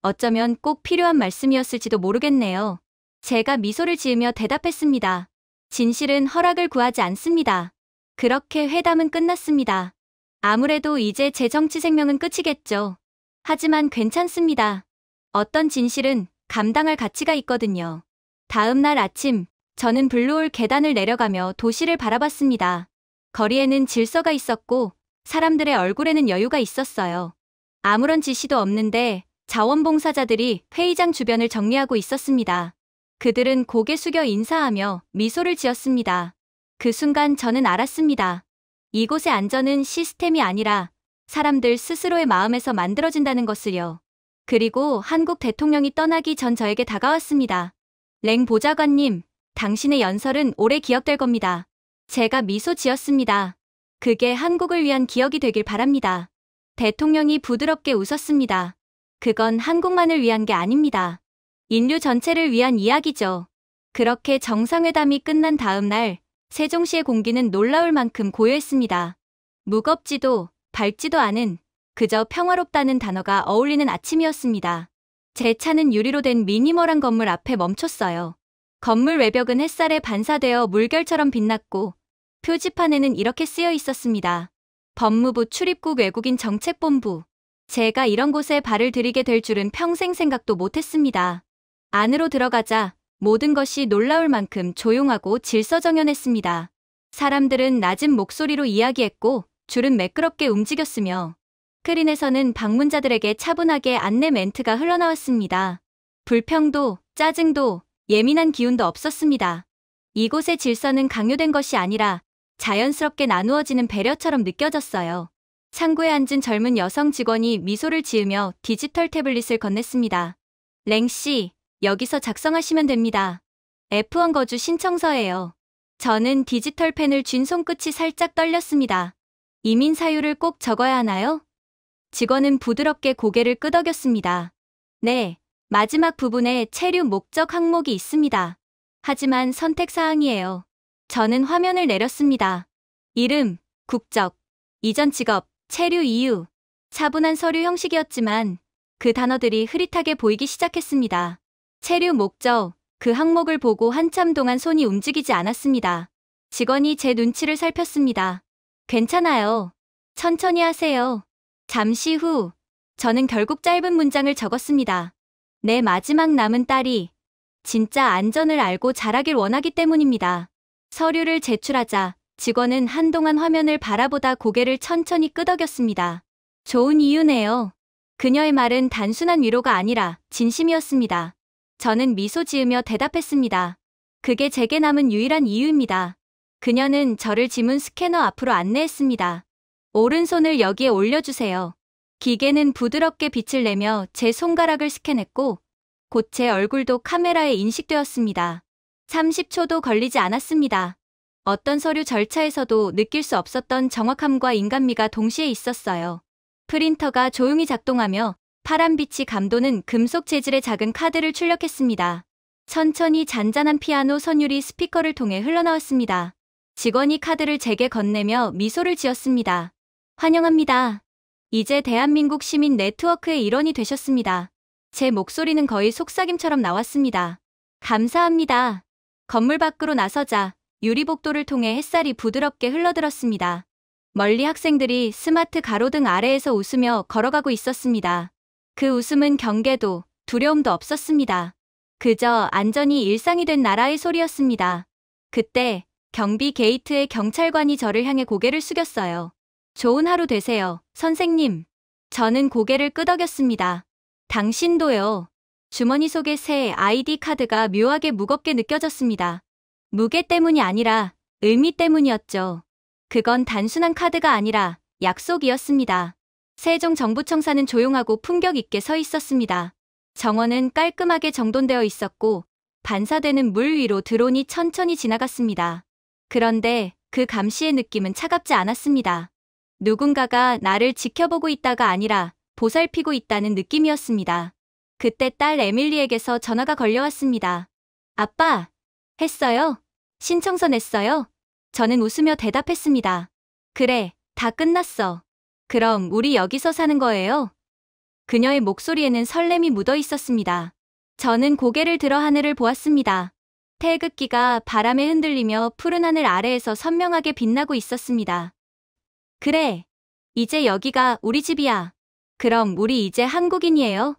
어쩌면 꼭 필요한 말씀이었을지도 모르겠네요. 제가 미소를 지으며 대답했습니다. 진실은 허락을 구하지 않습니다. 그렇게 회담은 끝났습니다. 아무래도 이제 제 정치 생명은 끝이겠죠. 하지만 괜찮습니다. 어떤 진실은 감당할 가치가 있거든요. 다음 날 아침, 저는 블루홀 계단을 내려가며 도시를 바라봤습니다. 거리에는 질서가 있었고 사람들의 얼굴에는 여유가 있었어요. 아무런 지시도 없는데 자원봉사자들이 회의장 주변을 정리하고 있었습니다. 그들은 고개 숙여 인사하며 미소를 지었습니다. 그 순간 저는 알았습니다. 이곳의 안전은 시스템이 아니라 사람들 스스로의 마음에서 만들어진다는 것을요. 그리고 한국 대통령이 떠나기 전 저에게 다가왔습니다. 랭 보좌관님, 당신의 연설은 오래 기억될 겁니다. 제가 미소 지었습니다. 그게 한국을 위한 기억이 되길 바랍니다. 대통령이 부드럽게 웃었습니다. 그건 한국만을 위한 게 아닙니다. 인류 전체를 위한 이야기죠. 그렇게 정상회담이 끝난 다음 날 세종시의 공기는 놀라울 만큼 고요했습니다. 무겁지도 밝지도 않은 그저 평화롭다는 단어가 어울리는 아침이었습니다. 제 차는 유리로 된 미니멀한 건물 앞에 멈췄어요. 건물 외벽은 햇살에 반사되어 물결처럼 빛났고 표지판에는 이렇게 쓰여 있었습니다. 법무부 출입국 외국인 정책본부. 제가 이런 곳에 발을 들이게 될 줄은 평생 생각도 못했습니다. 안으로 들어가자 모든 것이 놀라울 만큼 조용하고 질서정연했습니다. 사람들은 낮은 목소리로 이야기했고 줄은 매끄럽게 움직였으며 스크린에서는 방문자들에게 차분하게 안내 멘트가 흘러나왔습니다. 불평도, 짜증도, 예민한 기운도 없었습니다. 이곳의 질서는 강요된 것이 아니라 자연스럽게 나누어지는 배려처럼 느껴졌어요. 창구에 앉은 젊은 여성 직원이 미소를 지으며 디지털 태블릿을 건넸습니다. 랭 씨, 여기서 작성하시면 됩니다. F1 거주 신청서예요. 저는 디지털 펜을 쥔 손끝이 살짝 떨렸습니다. 이민 사유를 꼭 적어야 하나요? 직원은 부드럽게 고개를 끄덕였습니다. 네, 마지막 부분에 체류 목적 항목이 있습니다. 하지만 선택사항이에요. 저는 화면을 내렸습니다. 이름, 국적, 이전 직업, 체류 이유. 차분한 서류 형식이었지만 그 단어들이 흐릿하게 보이기 시작했습니다. 체류 목적, 그 항목을 보고 한참 동안 손이 움직이지 않았습니다. 직원이 제 눈치를 살폈습니다. 괜찮아요. 천천히 하세요. 잠시 후, 저는 결국 짧은 문장을 적었습니다. 내 마지막 남은 딸이 진짜 안전을 알고 자라길 원하기 때문입니다. 서류를 제출하자 직원은 한동안 화면을 바라보다 고개를 천천히 끄덕였습니다. 좋은 이유네요. 그녀의 말은 단순한 위로가 아니라 진심이었습니다. 저는 미소 지으며 대답했습니다. 그게 제게 남은 유일한 이유입니다. 그녀는 저를 지문 스캐너 앞으로 안내했습니다. 오른손을 여기에 올려주세요. 기계는 부드럽게 빛을 내며 제 손가락을 스캔했고 곧 제 얼굴도 카메라에 인식되었습니다. 30초도 걸리지 않았습니다. 어떤 서류 절차에서도 느낄 수 없었던 정확함과 인간미가 동시에 있었어요. 프린터가 조용히 작동하며 파란빛이 감도는 금속 재질의 작은 카드를 출력했습니다. 천천히 잔잔한 피아노 선율이 스피커를 통해 흘러나왔습니다. 직원이 카드를 제게 건네며 미소를 지었습니다. 환영합니다. 이제 대한민국 시민 네트워크의 일원이 되셨습니다. 제 목소리는 거의 속삭임처럼 나왔습니다. 감사합니다. 건물 밖으로 나서자 유리복도를 통해 햇살이 부드럽게 흘러들었습니다. 멀리 학생들이 스마트 가로등 아래에서 웃으며 걸어가고 있었습니다. 그 웃음은 경계도 두려움도 없었습니다. 그저 안전이 일상이 된 나라의 소리였습니다. 그때 경비 게이트의 경찰관이 저를 향해 고개를 숙였어요. 좋은 하루 되세요, 선생님. 저는 고개를 끄덕였습니다. 당신도요. 주머니 속의 새 아이디 카드가 묘하게 무겁게 느껴졌습니다. 무게 때문이 아니라 의미 때문이었죠. 그건 단순한 카드가 아니라 약속이었습니다. 세종정부청사는 조용하고 품격 있게 서 있었습니다. 정원은 깔끔하게 정돈되어 있었고 반사되는 물 위로 드론이 천천히 지나갔습니다. 그런데 그 감시의 느낌은 차갑지 않았습니다. 누군가가 나를 지켜보고 있다가 아니라 보살피고 있다는 느낌이었습니다. 그때 딸 에밀리에게서 전화가 걸려왔습니다. 아빠, 했어요? 신청서 냈어요? 저는 웃으며 대답했습니다. 그래, 다 끝났어. 그럼 우리 여기서 사는 거예요? 그녀의 목소리에는 설렘이 묻어 있었습니다. 저는 고개를 들어 하늘을 보았습니다. 태극기가 바람에 흔들리며 푸른 하늘 아래에서 선명하게 빛나고 있었습니다. 그래, 이제 여기가 우리 집이야. 그럼 우리 이제 한국인이에요?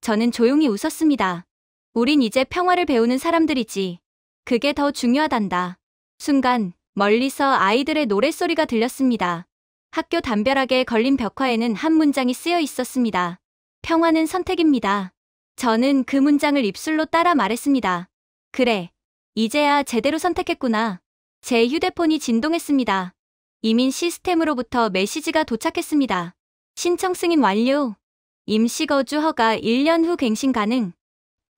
저는 조용히 웃었습니다. 우린 이제 평화를 배우는 사람들이지. 그게 더 중요하단다. 순간 멀리서 아이들의 노랫소리가 들렸습니다. 학교 담벼락에 걸린 벽화에는 한 문장이 쓰여 있었습니다. 평화는 선택입니다. 저는 그 문장을 입술로 따라 말했습니다. 그래, 이제야 제대로 선택했구나. 제 휴대폰이 진동했습니다. 이민 시스템으로부터 메시지가 도착했습니다. 신청 승인 완료. 임시거주 허가 1년 후 갱신 가능.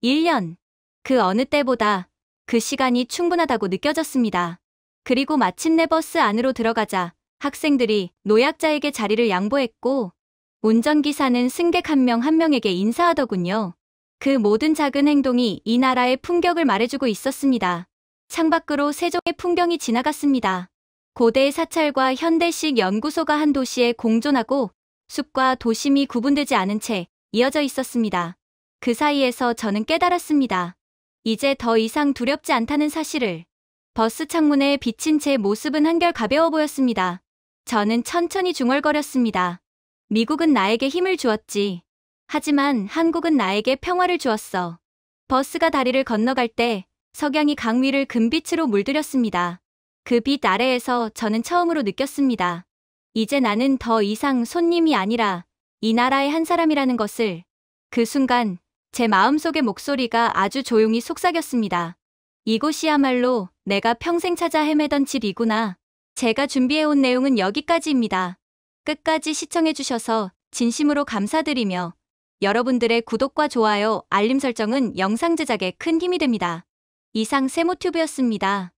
1년. 그 어느 때보다 그 시간이 충분하다고 느껴졌습니다. 그리고 마침내 버스 안으로 들어가자 학생들이 노약자에게 자리를 양보했고 운전기사는 승객 한 명 한 명에게 인사하더군요. 그 모든 작은 행동이 이 나라의 품격을 말해주고 있었습니다. 창밖으로 세종의 풍경이 지나갔습니다. 고대의 사찰과 현대식 연구소가 한 도시에 공존하고 숲과 도심이 구분되지 않은 채 이어져 있었습니다. 그 사이에서 저는 깨달았습니다. 이제 더 이상 두렵지 않다는 사실을. 버스 창문에 비친 제 모습은 한결 가벼워 보였습니다. 저는 천천히 중얼거렸습니다. 미국은 나에게 힘을 주었지. 하지만 한국은 나에게 평화를 주었어. 버스가 다리를 건너갈 때 석양이 강 위를 금빛으로 물들였습니다. 그 빛 아래에서 저는 처음으로 느꼈습니다. 이제 나는 더 이상 손님이 아니라 이 나라의 한 사람이라는 것을. 그 순간 제 마음속의 목소리가 아주 조용히 속삭였습니다. 이곳이야말로 내가 평생 찾아 헤매던 집이구나. 제가 준비해온 내용은 여기까지입니다. 끝까지 시청해주셔서 진심으로 감사드리며 여러분들의 구독과 좋아요, 알림 설정은 영상 제작에 큰 힘이 됩니다. 이상 세모튜브였습니다.